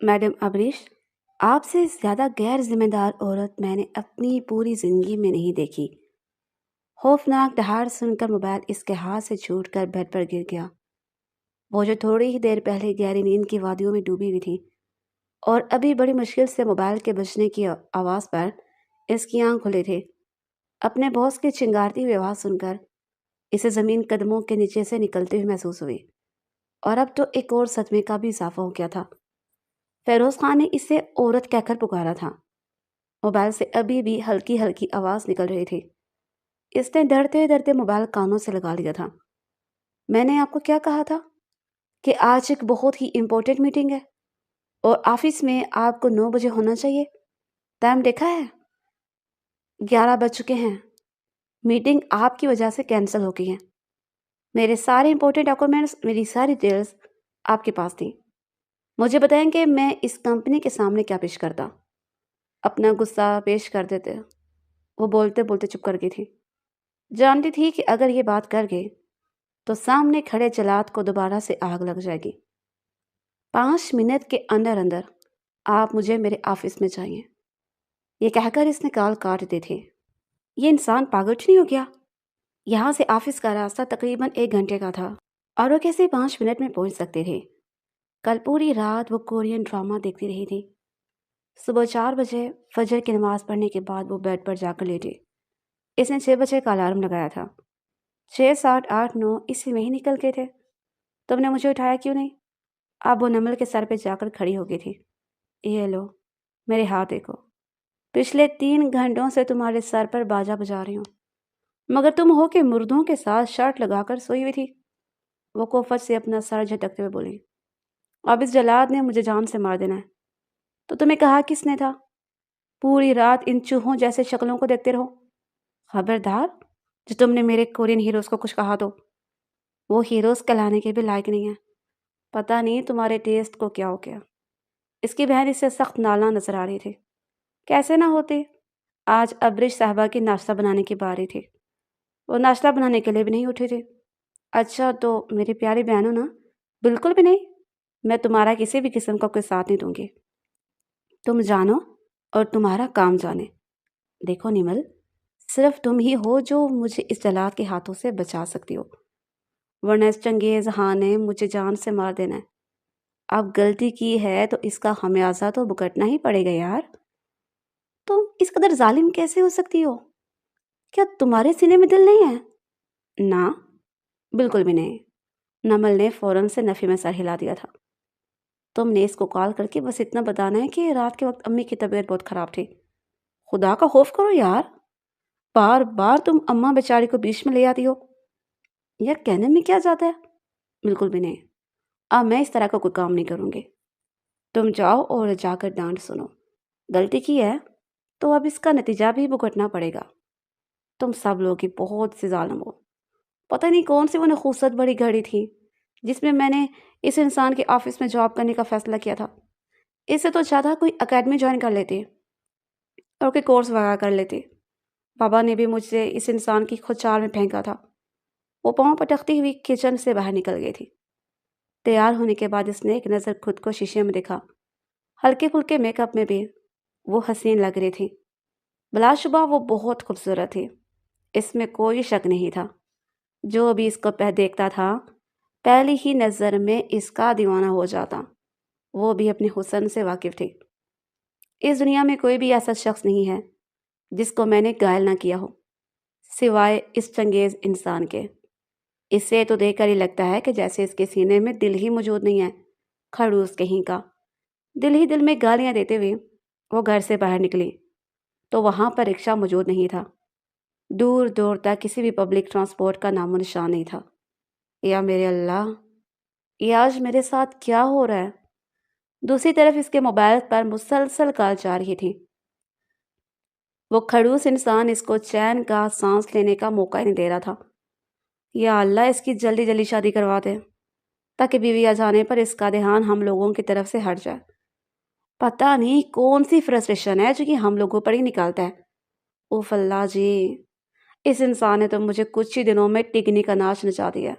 Madam ابریش، آپ سے زیادہ غیر ذمہ دار عورت میں نے اپنی پوری زندگی میں نہیں دیکھی۔ خوفناک دہاڑ سن کر موبائل اس کے ہاتھ سے چھوٹ کر بیڈ پر گر گیا۔ وہ جو تھوڑی ہی دیر پہلے گہری نیند کی وادیوں میں ڈوبی ہوئی تھی اور ابھی بڑی مشکل سے موبائل کے بجنے کی آواز پر اس کی آنکھ کھلے تھے، اپنے باس کی چنگارتی ہوئی آواز سن کر اسے زمین قدموں کے نیچے سے نکلتے ہوئے محسوس ہوئی، اور اب تو ایک اور صدمے کا بھی اضافہ ہو گیا تھا۔ فیروز خان نے اسے عورت کہہ کر پکارا تھا۔ موبائل سے ابھی بھی ہلکی ہلکی آواز نکل رہی تھی۔ اس نے ڈرتے ڈرتے موبائل کانوں سے لگا لیا تھا۔ میں نے آپ کو کیا کہا تھا کہ آج ایک بہت ہی امپورٹنٹ میٹنگ ہے اور آفس میں آپ کو 9 بجے ہونا چاہیے۔ ٹائم دیکھا ہے؟ 11 بج چکے ہیں۔ میٹنگ آپ کی وجہ سے کینسل ہو گئی ہے۔ میرے سارے امپورٹنٹ ڈاکومنٹس، میری ساری ڈیٹیلز آپ کے پاس تھیں۔ مجھے بتائیں کہ میں اس کمپنی کے سامنے کیا پیش کرتا۔ اپنا غصہ پیش کر دیتے۔ وہ بولتے بولتے چپ کر گئی تھی۔ جانتی تھی کہ اگر یہ بات کر گئی تو سامنے کھڑے جلاد کو دوبارہ سے آگ لگ جائے گی۔ 5 منٹ کے اندر اندر آپ مجھے میرے آفس میں چاہیے، یہ کہہ کر اس نے کال کاٹ دی تھی۔ یہ انسان پاگل نہیں ہو گیا؟ یہاں سے آفس کا راستہ تقریباً 1 گھنٹے کا تھا اور وہ کیسے 5 منٹ میں پہنچ سکتے تھے؟ کل پوری رات وہ کورین ڈرامہ دیکھتی رہی تھی۔ صبح 4 بجے فجر کی نماز پڑھنے کے بعد وہ بیڈ پر جا کر لیٹی۔ اس نے 6 بجے کا الارم لگایا تھا۔ 6، 7، 8، 9 اسی میں ہی نکل گئے تھے۔ تم نے مجھے اٹھایا کیوں نہیں؟ اب وہ نمل کے سر پہ جا کر کھڑی ہو گئی تھی۔ یہ لو، میرے ہاتھ دیکھو۔ پچھلے 3 گھنٹوں سے تمہارے سر پر باجا بجا رہی ہوں، مگر تم ہو کہ مردوں کے ساتھ شرٹ لگا کر سوئی ہوئی تھی۔ وہ کوفت سے اپنا سر جھٹکتے ہوئے بولی، اب اس جلاد نے مجھے جان سے مار دینا ہے۔ تو تمہیں کہا کس نے تھا؟ پوری رات ان چوہوں جیسے شکلوں کو دیکھتے رہو۔ خبردار جو تم نے میرے کورین ہیروز کو کچھ کہا تو وہ ہیروز کہلانے کے بھی لائق نہیں ہیں۔ پتہ نہیں تمہارے ٹیسٹ کو کیا ہو گیا۔ اس کی بہن اس سے سخت نالاں نظر آ رہی تھی۔ کیسے نہ ہوتی، آج ابرش صاحبہ کی ناشتہ بنانے کی باری تھی۔ وہ ناشتہ بنانے کے لیے بھی نہیں اٹھی تھی۔ اچھا تو میری پیاری بہنوں نا، بالکل بھی نہیں۔ میں تمہارا کسی بھی قسم کا کوئی ساتھ نہیں دوں گی۔ تم جانو اور تمہارا کام جانے۔ دیکھو نیمل، صرف تم ہی ہو جو مجھے اس جلاد کے ہاتھوں سے بچا سکتی ہو، ورنہ اس چنگیز خان نے مجھے جان سے مار دینا ہے۔ اب غلطی کی ہے تو اس کا خمیازہ تو بھگتنا ہی پڑے گا یار۔ تم اس قدر ظالم کیسے ہو سکتی ہو؟ کیا تمہارے سینے میں دل نہیں ہے؟ نہ، بالکل بھی نہیں۔ نمل نے فوراً سے نفی میں سر ہلا دیا تھا۔ تم نے اس کو کال کر کے بس اتنا بتانا ہے کہ رات کے وقت امی کی طبیعت بہت خراب تھی۔ خدا کا خوف کرو یار، بار بار تم اماں بیچاری کو بیچ میں لے آتی ہو۔ یہ کہنے میں کیا جاتا ہے؟ بالکل بھی نہیں۔ اب میں اس طرح کا کوئی کام نہیں کروں گی۔ تم جاؤ اور جا کر ڈانٹ سنو۔ غلطی کی ہے تو اب اس کا نتیجہ بھی بھگتنا پڑے گا۔ تم سب لوگ ہی بہت سے ظالم ہو۔ پتہ نہیں کون سی وہ نخوست بڑی گھڑی تھی جس میں نے اس انسان کے آفس میں جاب کرنے کا فیصلہ کیا تھا۔ اس سے تو زیادہ کوئی اکیڈمی جوائن کر لیتی اور کوئی کورس وغیرہ کر لیتی۔ بابا نے بھی مجھ سے اس انسان کی خود چال میں پھینکا تھا۔ وہ پاؤں پٹکتی ہوئی کچن سے باہر نکل گئی تھی۔ تیار ہونے کے بعد اس نے ایک نظر خود کو شیشے میں دیکھا۔ ہلکے پھلکے میک اپ میں بھی وہ حسین لگ رہی تھی۔ بلا شبہ وہ بہت خوبصورت تھی، اس میں کوئی شک نہیں تھا۔ جو بھی اس کو دیکھتا تھا پہلی ہی نظر میں اس کا دیوانہ ہو جاتا۔ وہ بھی اپنے حسن سے واقف تھی۔ اس دنیا میں کوئی بھی ایسا شخص نہیں ہے جس کو میں نے گھائل نہ کیا ہو، سوائے اس چنگیز انسان کے۔ اسے تو دیکھ کر ہی لگتا ہے کہ جیسے اس کے سینے میں دل ہی موجود نہیں ہے۔ خڑوس کہیں کا۔ دل ہی دل میں گالیاں دیتے ہوئے وہ گھر سے باہر نکلی تو وہاں پر رکشہ موجود نہیں تھا۔ دور دور تک کسی بھی پبلک ٹرانسپورٹ کا نام و نشان نہیں تھا۔ یا میرے اللہ، یہ آج میرے ساتھ کیا ہو رہا ہے؟ دوسری طرف اس کے موبائل پر مسلسل کال جا رہی تھی۔ وہ خڑوس انسان اس کو چین کا سانس لینے کا موقع ہی نہیں دے رہا تھا۔ یا اللہ، اس کی جلدی جلدی شادی کروا دے تاکہ بیوی آ جانے پر اس کا دھیان ہم لوگوں کی طرف سے ہٹ جائے۔ پتہ نہیں کون سی فرسٹریشن ہے جو کہ ہم لوگوں پر ہی نکالتا ہے۔ اوف اللہ جی، اس انسان نے تو مجھے کچھ ہی دنوں میں ٹگنی کا ناچ نچا دیا۔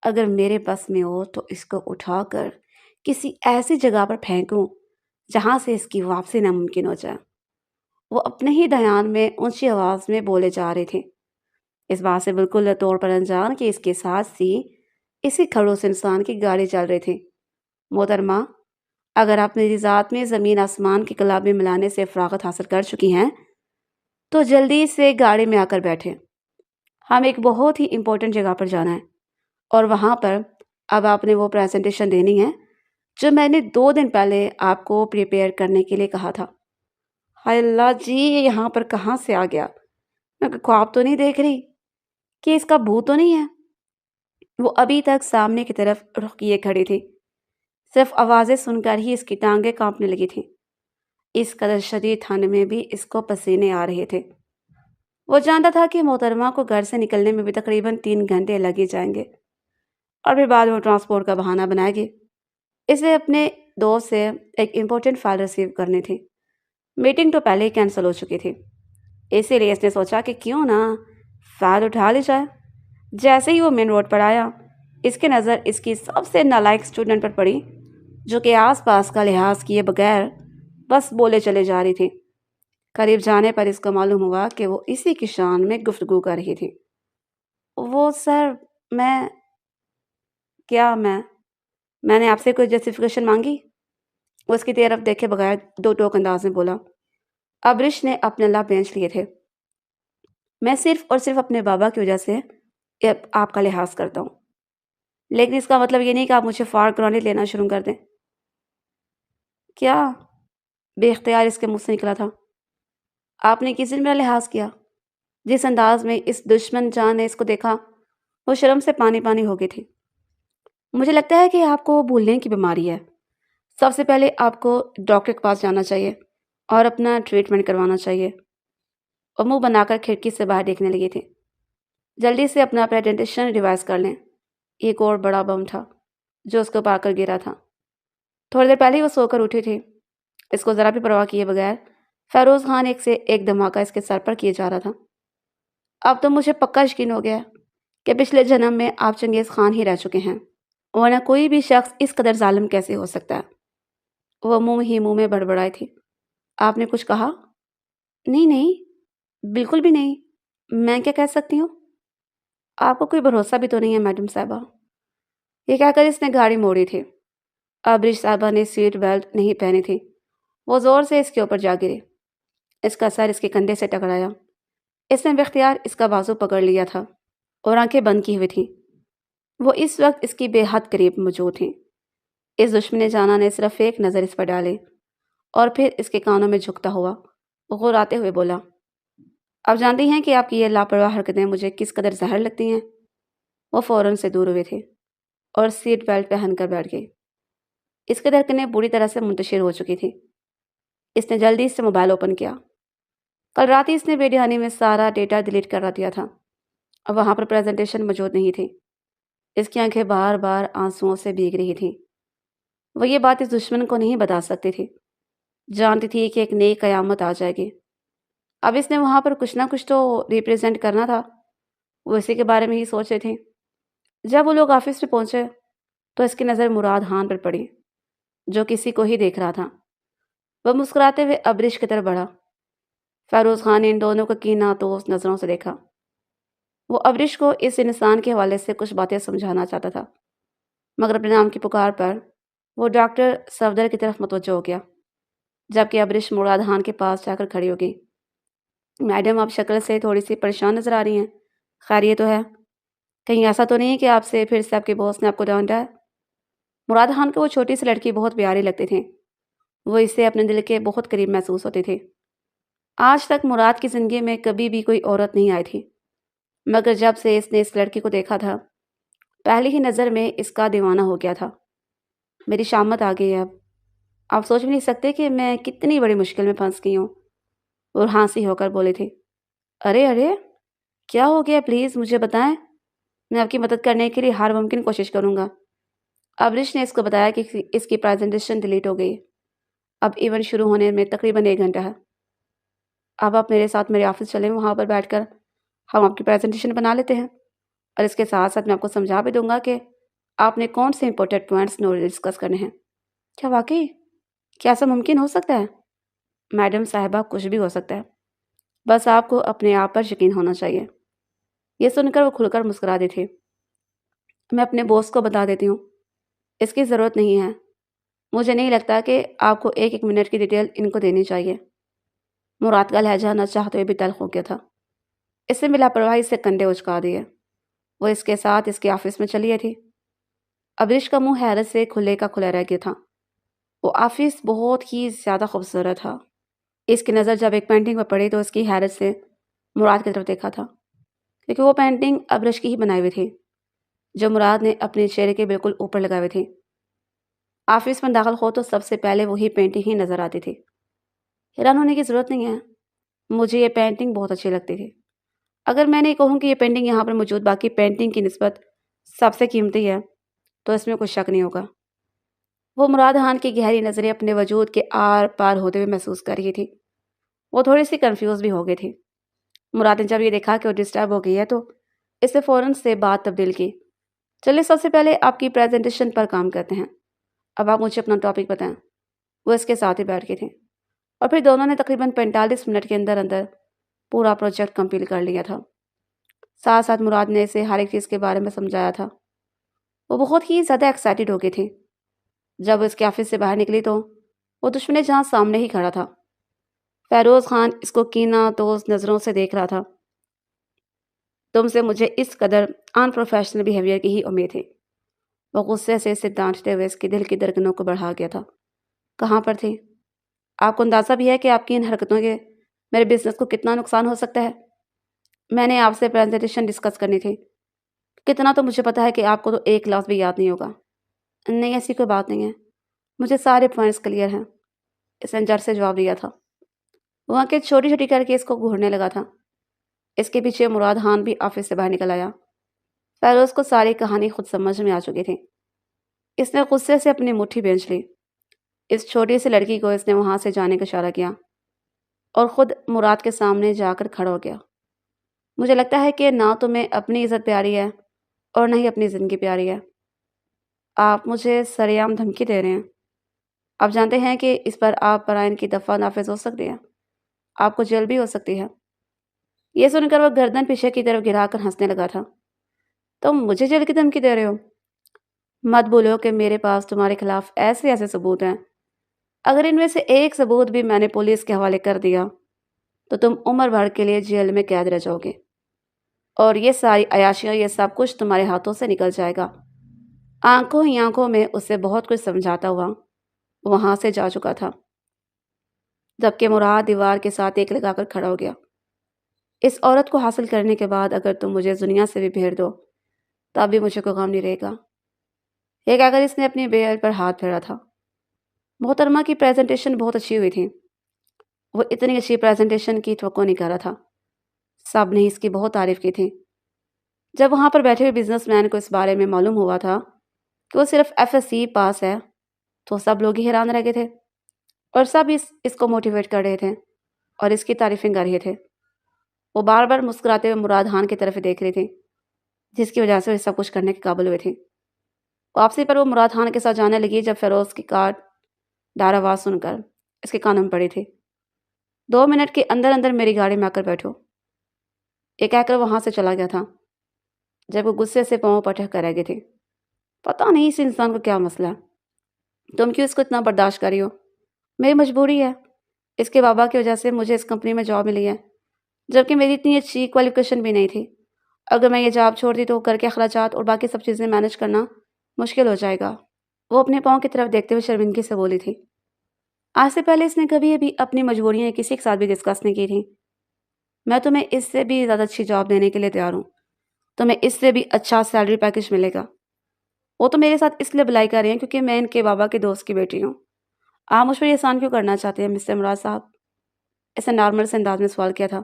اگر میرے بس میں ہو تو اس کو اٹھا کر کسی ایسی جگہ پر پھینکوں جہاں سے اس کی واپسی ناممکن ہو جائے۔ وہ اپنے ہی دھیان میں اونچی آواز میں بولے جا رہے تھے، اس بات سے بالکل طور پر انجان کہ اس کے ساتھ ہی اسی کھڑوس انسان کی گاڑی چل رہی تھی۔ محترمہ، اگر آپ میری ذات میں زمین آسمان کی کلابیں ملانے سے فراغت حاصل کر چکی ہیں تو جلدی سے گاڑی میں آ کر بیٹھیں۔ ہم ایک بہت ہی امپورٹنٹ جگہ پر جانا ہے اور وہاں پر اب آپ نے وہ پریزنٹیشن دینی ہے جو میں نے 2 دن پہلے آپ کو پریپیئر کرنے کے لیے کہا تھا۔ ہائے اللہ جی، یہ یہاں پر کہاں سے آ گیا؟ میں کوئی خواب تو نہیں دیکھ رہی کہ اس کا بھوت تو نہیں ہے؟ وہ ابھی تک سامنے کی طرف رخ کیے کھڑی تھی، صرف آوازیں سن کر ہی اس کی ٹانگیں کانپنے لگی تھیں۔ اس قدر شدید ٹھنڈ میں بھی اس کو پسینے آ رہے تھے۔ وہ جانتا تھا کہ محترمہ کو گھر سے نکلنے میں بھی تقریباً 3 گھنٹے لگ ہی جائیں گے اور پھر بعد میں ٹرانسپورٹ کا بہانہ بنائے گی۔ اسے اپنے دوست سے ایک امپورٹنٹ فائل ریسیو کرنی تھی۔ میٹنگ تو پہلے ہی کینسل ہو چکی تھی، اسی لیے اس نے سوچا کہ کیوں نہ فائل اٹھا لی جائے۔ جیسے ہی وہ مین روڈ پر آیا، اس کی نظر اس کی سب سے نالائق اسٹوڈنٹ پر پڑی، جو کہ آس پاس کا لحاظ کیے بغیر بس بولے چلے جا رہی تھی۔ قریب جانے پر اس کو معلوم ہوا کہ وہ اسی کی شان میں گفتگو کر رہی تھی۔ وہ سر، میں میں نے آپ سے کوئی جسٹیفیکیشن مانگی؟ وہ اس کی طرف دیکھے بغیر دو ٹوک انداز میں بولا۔ ابرش نے اپنے لب بینچ لیے تھے۔ میں صرف اور صرف اپنے بابا کی وجہ سے آپ کا لحاظ کرتا ہوں، لیکن اس کا مطلب یہ نہیں کہ آپ مجھے فار گرانٹیڈ لینا شروع کر دیں۔ کیا؟ بے اختیار اس کے منہ سے نکلا تھا۔ آپ نے کس دن میرا لحاظ کیا؟ جس انداز میں اس دشمن جان نے اس کو دیکھا، وہ شرم سے پانی پانی ہو گئی تھی۔ مجھے لگتا ہے کہ آپ کو بھولنے کی بیماری ہے۔ سب سے پہلے آپ کو ڈاکٹر کے پاس جانا چاہیے اور اپنا ٹریٹمنٹ کروانا چاہیے۔ اور منہ بنا کر کھڑکی سے باہر دیکھنے لگی تھی۔ جلدی سے اپنا پریزنٹیشن ریوائز کر لیں۔ ایک اور بڑا بم تھا جو اس کو پا کر گرا تھا۔ تھوڑی دیر پہلے ہی وہ سو کر اٹھی تھی۔ اس کو ذرا بھی پرواہ کیے بغیر فیروز خان ایک سے ایک دھماکہ اس کے سر پر کیے جا رہا تھا۔ اب تو مجھے پکا یقین ہو گیا کہ پچھلے جنم میں آپ چنگیز خان ہی رہ چکے ہیں، ورنہ کوئی بھی شخص اس قدر ظالم کیسے ہو سکتا ہے؟ وہ منہ میں بڑبڑائی تھی۔ آپ نے کچھ کہا؟ نہیں، بالکل بھی نہیں۔ میں کیا کہہ سکتی ہوں؟ آپ کو کوئی بھروسہ بھی تو نہیں ہے میڈم صاحبہ؟ یہ کہہ کر اس نے گاڑی موڑی تھی۔ ابرش صاحبہ نے سیٹ بیلٹ نہیں پہنی تھی۔ وہ زور سے اس کے اوپر جا گری۔ اس کا سر اس کے کندھے سے ٹکرایا۔ اس نے بے اختیار اس کا بازو پکڑ لیا تھا اور آنکھیں بند کی ہوئی تھیں۔ وہ اس وقت اس کی بے حد قریب موجود تھیں۔ اس دشمن جانا نے صرف ایک نظر اس پر ڈالی اور پھر اس کے کانوں میں جھکتا ہوا غراتے ہوئے بولا، آپ جانتی ہیں کہ آپ کی یہ لاپرواہ حرکتیں مجھے کس قدر زہر لگتی ہیں؟ وہ فوراً سے دور ہوئے تھے اور سیٹ بیلٹ پہن کر بیٹھ گئی۔ اس کی دھڑکنیں بری طرح سے منتشر ہو چکی تھی۔ اس نے جلدی سے موبائل اوپن کیا۔ کل رات ہی اس نے بے دھیانی میں سارا ڈیٹا ڈیلیٹ کروا دیا تھا۔ اب وہاں پر پریزنٹیشن موجود نہیں تھی۔ اس کی آنکھیں بار بار آنسوؤں سے بھیگ رہی تھیں۔ وہ یہ بات اس دشمن کو نہیں بتا سکتی تھی۔ جانتی تھی کہ ایک نئی قیامت آ جائے گی۔ اب اس نے وہاں پر کچھ نہ کچھ تو ریپریزنٹ کرنا تھا۔ وہ اسی کے بارے میں ہی سوچ رہے تھے۔ جب وہ لوگ آفس میں پہنچے تو اس کی نظر مراد خان پر پڑی، جو کسی کو ہی دیکھ رہا تھا۔ وہ مسکراتے ہوئے ابرش کی طرف بڑھا۔ فیروز خان نے ان دونوں کو کینہ توز نظروں سے دیکھا۔ وہ ابرش کو اس انسان کے حوالے سے کچھ باتیں سمجھانا چاہتا تھا، مگر اپنے نام کی پکار پر وہ ڈاکٹر صفدر کی طرف متوجہ ہو گیا، جبکہ ابرش مراد خان کے پاس جا کر کھڑی ہو گئی۔ میڈم، آپ شکل سے تھوڑی سی پریشان نظر آ رہی ہیں، خیریت تو ہے؟ کہیں ایسا تو نہیں کہ آپ سے پھر سے آپ کے باس نے آپ کو ڈانٹا ہے؟ مراد خان کو وہ چھوٹی سی لڑکی بہت پیاری لگتی تھی۔ وہ اسے اپنے دل کے بہت قریب محسوس ہوتی تھی۔ آج تک مراد کی زندگی میں کبھی بھی کوئی عورت نہیں آئی تھی، مگر جب سے اس نے اس لڑکی کو دیکھا تھا، پہلی ہی نظر میں اس کا دیوانہ ہو گیا تھا۔ میری شامت آ گئی ہے۔ اب آپ سوچ بھی نہیں سکتے کہ میں کتنی بڑی مشکل میں پھنس گئی ہوں۔ اور ہانسی ہو کر بولی تھی، ارے کیا ہو گیا؟ پلیز مجھے بتائیں، میں آپ کی مدد کرنے کے لیے ہر ممکن کوشش کروں گا۔ ابرش نے اس کو بتایا کہ اس کی پریزنٹیشن ڈیلیٹ ہو گئی۔ اب ایونٹ شروع ہونے میں تقریباً 1 گھنٹہ ہے۔ اب آپ میرے ساتھ میرے آفس چلیں، وہاں پر بیٹھ کر ہم آپ کی پریزنٹیشن بنا لیتے ہیں، اور اس کے ساتھ ساتھ میں آپ کو سمجھا بھی دوں گا کہ آپ نے کون سے امپورٹنٹ پوائنٹس ڈسکس کرنے ہیں۔ کیا واقعی؟ کیا ایسا ممکن ہو سکتا ہے؟ میڈم صاحبہ، کچھ بھی ہو سکتا ہے، بس آپ کو اپنے آپ پر یقین ہونا چاہیے۔ یہ سن کر وہ کھل کر مسکرا دی تھی۔ میں اپنے باس کو بتا دیتی ہوں، اس کی ضرورت نہیں ہے، مجھے نہیں لگتا کہ آپ کو ایک ایک منٹ کی ڈیٹیل ان کو دینی چاہیے۔ مراد کا لہجہ نہ چاہتے ہوئے بھی تلخ ہو گیا تھا۔ اس نے لاپرواہی سے کنڈے اچکا دیے۔ وہ اس کے ساتھ اس کے آفس میں چلی تھی۔ ابریش کا منہ حیرت سے کھلے کا کھلا رہ گیا تھا۔ وہ آفس بہت ہی زیادہ خوبصورت تھا۔ اس کی نظر جب ایک پینٹنگ پر پڑی تو اس کی حیرت سے مراد کی طرف دیکھا تھا، کیونکہ وہ پینٹنگ ابریش کی ہی بنائی ہوئی تھی جو مراد نے اپنے چہرے کے بالکل اوپر لگائے ہوئے تھی۔ آفس میں داخل ہو تو سب سے پہلے وہی پینٹنگ ہی نظر آتی تھی۔ حیران ہونے کی ضرورت نہیں ہے، مجھے یہ پینٹنگ بہت اچھی لگتی تھی۔ اگر میں نہیں کہوں کہ یہ پینٹنگ یہاں پر موجود باقی پینٹنگ کی نسبت سب سے قیمتی ہے تو اس میں کوئی شک نہیں ہوگا۔ وہ مراد خان کی گہری نظریں اپنے وجود کے آر پار ہوتے ہوئے محسوس کر رہی تھی۔ وہ تھوڑی سی کنفیوز بھی ہو گئی تھی۔ مراد نے جب یہ دیکھا کہ وہ ڈسٹرب ہو گئی ہے تو اس نے فوراً سے بات تبدیل کی۔ چلیے سب سے پہلے آپ کی پریزنٹیشن پر کام کرتے ہیں، اب آپ مجھے اپنا ٹاپک بتائیں۔ وہ اس کے ساتھ ہی بیٹھ گئی تھی اور پھر دونوں نے تقریباً 45 منٹ کے اندر اندر پورا پروجیکٹ کمپلیٹ کر لیا تھا۔ ساتھ ساتھ مراد نے اسے ہر ایک چیز کے بارے میں سمجھایا تھا۔ وہ بہت ہی زیادہ ایکسائٹیڈ ہو گئی تھی۔ جب اس کے آفس سے باہر نکلی تو وہ دشمن جہاں سامنے ہی کھڑا تھا۔ فیروز خان اس کو کینہ توز نظروں سے دیکھ رہا تھا۔ تم سے مجھے اس قدر ان پروفیشنل بیہیویئر کی ہی امید تھی۔ وہ غصے سے اسے ڈانٹتے ہوئے اس کے دل کی دھڑکنوں کو بڑھا گیا تھا۔ کہاں پر تھی؟ آپ کو اندازہ بھی ہے کہ آپ کی ان حرکتوں کے میرے بزنس کو کتنا نقصان ہو سکتا ہے؟ میں نے آپ سے پریزنٹیشن ڈسکس کرنی تھی۔ کتنا تو مجھے پتا ہے کہ آپ کو تو ایک لفظ بھی یاد نہیں ہوگا۔ نہیں، ایسی کوئی بات نہیں ہے، مجھے سارے پوائنٹس کلیئر ہیں، اس نے جر سے جواب دیا تھا۔ وہ آنکھیں چھوٹی چھوٹی کر کے اس کو گھورنے لگا تھا۔ اس کے پیچھے مراد خان بھی آفس سے باہر نکل آیا۔ فیروز کو ساری کہانی خود سمجھ میں آ چکی تھی۔ اس نے غصے سے اپنی مٹھی بھینچ لی۔ اس چھوٹی سی لڑکی کو اس نے وہاں سے جانے کا اشارہ کیا اور خود مراد کے سامنے جا کر کھڑا ہو گیا۔ مجھے لگتا ہے کہ نہ تمہیں اپنی عزت پیاری ہے اور نہ ہی اپنی زندگی پیاری ہے۔ آپ مجھے سرعام دھمکی دے رہے ہیں۔ آپ جانتے ہیں کہ اس پر آپ پر آئین کی دفعہ نافذ ہو سکتی ہے، آپ کو جیل بھی ہو سکتی ہے۔ یہ سن کر وہ گردن پیچھے کی طرف گرا کر ہنسنے لگا تھا۔ تم مجھے جیل کی دھمکی دے رہے ہو؟ مت بولو کہ میرے پاس تمہارے خلاف ایسے ایسے ثبوت ہیں، اگر ان میں سے ایک ثبوت بھی میں نے پولیس کے حوالے کر دیا تو تم عمر بھر کے لیے جیل میں قید رہ جاؤ گے، اور یہ ساری عیاشیاں، یہ سب کچھ تمہارے ہاتھوں سے نکل جائے گا۔ آنکھوں ہی آنکھوں میں اسے بہت کچھ سمجھاتا ہوا وہاں سے جا چکا تھا، جبکہ مراد دیوار کے ساتھ ایک لگا کر کھڑا ہو گیا۔ اس عورت کو حاصل کرنے کے بعد اگر تم مجھے اس دنیا سے بھی پھیر دو تب بھی مجھے کوئی غم نہیں رہے گا۔ یہ کہہ کر اس نے اپنی بیل پر ہاتھ پھیرا تھا۔ محترمہ کی پریزنٹیشن بہت اچھی ہوئی تھی۔ وہ اتنی اچھی پریزنٹیشن کی توقع نہیں کر رہا تھا۔ سب نے اس کی بہت تعریف کی تھی۔ جب وہاں پر بیٹھے ہوئے بزنس مین کو اس بارے میں معلوم ہوا تھا کہ وہ صرف FSC پاس ہے تو سب لوگ ہی حیران رہ گئے تھے، اور سب اس کو موٹیویٹ کر رہے تھے اور اس کی تعریفیں کر رہے تھے۔ وہ بار بار مسکراتے ہوئے مراد خان کی طرف دیکھ رہی تھی، جس کی وجہ سے وہ سب کچھ کرنے کے قابل ہوئے تھی۔ واپسی پر وہ مراد خان کے ساتھ جانے لگی جب فیروز کی کار دار آواز سن کر اس کے کانوں میں پڑی تھی۔ 2 منٹ کے اندر اندر میری گاڑی میں آ کر بیٹھو، یہ کہہ کر وہاں سے چلا گیا تھا۔ جب وہ غصے سے پاؤں پٹک کر رہ گئی تھی۔ پتہ نہیں اس انسان کو کیا مسئلہ ہے، تم کیوں اس کو اتنا برداشت کر رہی ہو؟ میری مجبوری ہے، اس کے بابا کی وجہ سے مجھے اس کمپنی میں جاب ملی ہے، جبکہ میری اتنی اچھی کوالیفیکیشن بھی نہیں تھی۔ اگر میں یہ جاب چھوڑ دی تو گھر کے اخراجات اور باقی سب چیزیں مینج کرنا مشکل ہو جائے گا۔ وہ اپنے پاؤں کی طرف دیکھتے ہوئے شرمندگی سے بولی تھی۔ آج سے پہلے اس نے کبھی بھی اپنی مجبوریاں کسی کے ساتھ بھی ڈسکس نہیں کی تھی۔ میں تمہیں اس سے بھی زیادہ اچھی جاب دینے کے لیے تیار ہوں، تمہیں اس سے بھی اچھا سیلری پیکج ملے گا۔ وہ تو میرے ساتھ اس لیے بلائی کر رہے ہیں کیونکہ میں ان کے بابا کے دوست کی بیٹی ہوں۔ آپ مجھ پر یہ احسان کیوں کرنا چاہتے ہیں مسٹر مراد صاحب؟ اس نے نارمل سے انداز میں سوال کیا تھا۔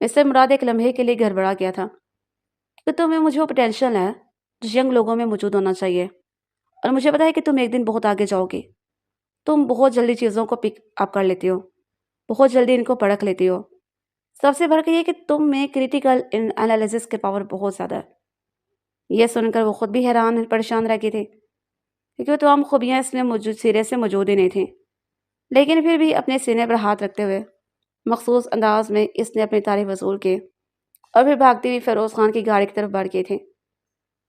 مسٹر مراد ایک لمحے کے لیے گھبرا گیا تھا کہ تمہیں مجھے وہ پوٹینشیل ہے جو ینگ لوگوں میں موجود ہونا چاہیے، اور مجھے پتا ہے کہ تم ایک دن بہت آگے جاؤ گی۔ تم بہت جلدی چیزوں کو پک اپ کر لیتی ہو، بہت جلدی ان کو پرکھ لیتی ہو۔ سب سے بڑھ کے یہ کہ تم میں کریٹیکل انالیسس کے پاور بہت زیادہ ہے۔ یہ سن کر وہ خود بھی حیران پریشان رہ گئی تھی۔ کیونکہ وہ تمام خوبیاں اس میں موجود سرے سے موجود ہی نہیں تھیں، لیکن پھر بھی اپنے سینے پر ہاتھ رکھتے ہوئے مخصوص انداز میں اس نے اپنی تعریف وصول کی اور پھر بھاگتی ہوئی فیروز خان کی گاڑی کی طرف بڑھ گئی تھی۔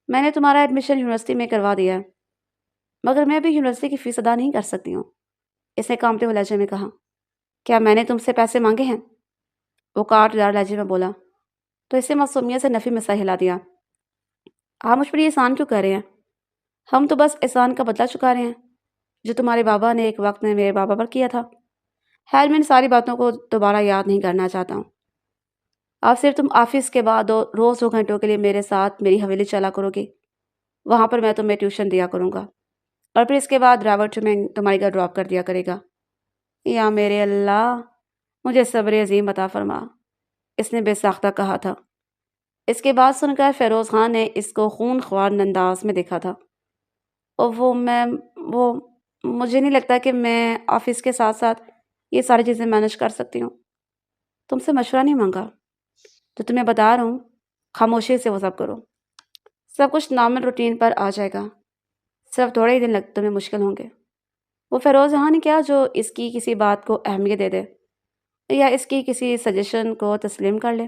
میں نے تمہارا ایڈمیشن یونیورسٹی میں کروا دیا ہے، مگر میں بھی یونیورسٹی کی فیس ادا نہیں کر سکتی ہوں، اس نے کانپتے ہوئے لہجے میں کہا۔ کیا میں نے تم سے پیسے مانگے ہیں؟ وہ کاٹ دار لہجے میں بولا تو اسے معصومیت سے نفی میں سر ہلا دیا۔ آپ مجھ پر یہ احسان کیوں کر رہے ہیں؟ ہم تو بس احسان کا بدلہ چکا رہے ہیں جو تمہارے بابا نے ایک وقت میں میرے بابا پر کیا تھا۔ خیر میں ان ساری باتوں کو دوبارہ یاد نہیں کرنا چاہتا ہوں۔ آپ صرف تم آفس کے بعد روز 2 گھنٹوں کے لیے میرے ساتھ میری حویلی چلا کرو گی، وہاں پر میں تمہیں ٹیوشن دیا کروں گا اور پھر اس کے بعد ڈرائیور تمہیں تمہاری گھر ڈراپ کر دیا کرے گا۔ یا میرے اللہ، مجھے صبر عظیم عطا فرما، اس نے بے ساختہ کہا تھا۔ اس کے بعد سن کر فیروز خان نے اس کو خون خوار انداز میں دیکھا تھا۔ اور وہ مجھے نہیں لگتا کہ میں آفس کے ساتھ ساتھ یہ ساری چیزیں مینج کر سکتی ہوں۔ تم سے مشورہ نہیں مانگا، تو تمہیں بتا رہا ہوں، خاموشی سے وہ سب کرو، سب کچھ نارمل روٹین پر آ جائے گا، صرف تھوڑے ہی دن تمہیں مشکل ہوں گے۔ وہ فیروز خان نے کیا جو اس کی کسی بات کو اہمیت دے دے یا اس کی کسی سجیشن کو تسلیم کر لے۔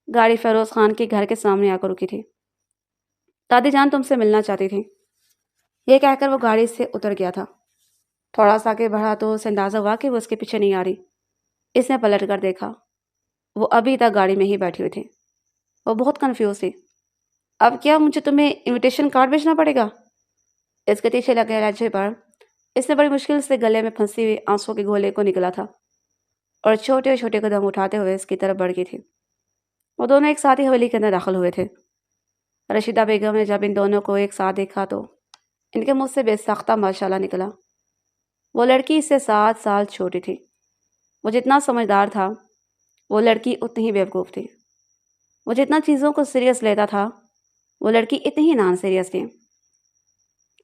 گاڑی فیروز خان کے گھر کے سامنے آ کر رکی تھی۔ دادی جان تم سے ملنا چاہتی تھی، یہ کہہ کر وہ گاڑی سے اتر گیا تھا۔ تھوڑا سا آگے بڑھا تو اسے اندازہ ہوا کہ وہ اس کے پیچھے نہیں آ رہی۔ اس نے پلٹ کر دیکھا، وہ ابھی تک گاڑی میں ہی بیٹھی ہوئی تھی۔ وہ بہت کنفیوز تھی۔ اب کیا مجھے تمہیں انویٹیشن کارڈ بھیجنا پڑے گا؟ اس کے پیچھے لگے لہجے پر اس نے بڑی مشکل سے گلے میں پھنسی ہوئی آنسوں کے گولے کو نکلا تھا اور چھوٹے چھوٹے قدم اٹھاتے ہوئے اس کی طرف بڑھ گئی تھی۔ وہ دونوں ایک ساتھ ہی حویلی کے اندر داخل ہوئے تھے۔ رشیدہ بیگم نے جب ان دونوں کو ایک ساتھ دیکھا تو ان کے منہ سے بے ساختہ ماشاءاللہ نکلا۔ وہ لڑکی اس سے 7 سال چھوٹی تھی۔ وہ جتنا سمجھدار تھا، وہ لڑکی اتنی ہی بیوقوف تھی۔ وہ جتنا چیزوں کو سیریس لیتا تھا، وہ لڑکی اتنی ہی نان سیریس تھی۔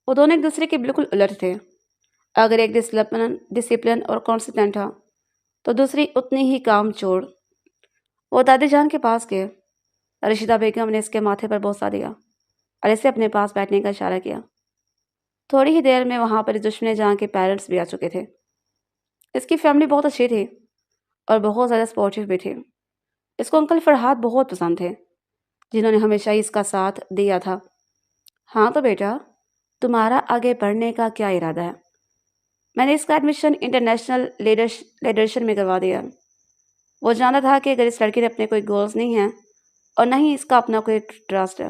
وہ دونوں ایک دوسرے کے بالکل الٹ تھے۔ اگر ایک ڈسپلن اور کانسٹنٹ تھا تو دوسری اتنی ہی کام چور۔ وہ دادی جان کے پاس گئے۔ رشیدہ بیگم نے اس کے ماتھے پر بوسہ دیا اور اسے اپنے پاس بیٹھنے کا اشارہ کیا۔ تھوڑی ہی دیر میں وہاں پر اس دشمن جہاں کے پیرنٹس بھی آ چکے تھے۔ اس کی فیملی بہت اچھی تھی اور بہت زیادہ سپورٹیو بھی تھی۔ اس کو انکل فرحات بہت پسند تھے، جنہوں نے ہمیشہ ہی اس کا ساتھ دیا تھا۔ ہاں تو بیٹا، تمہارا آگے بڑھنے کا کیا ارادہ ہے؟ میں نے اس کا ایڈمیشن انٹرنیشنل لیڈرشپ میں کروا دیا۔ وہ جانتا تھا کہ اگر اس لڑکی نے اپنے کوئی گولز نہیں ہیں اور نہ ہی اس کا اپنا کوئی ٹرسٹ ہے۔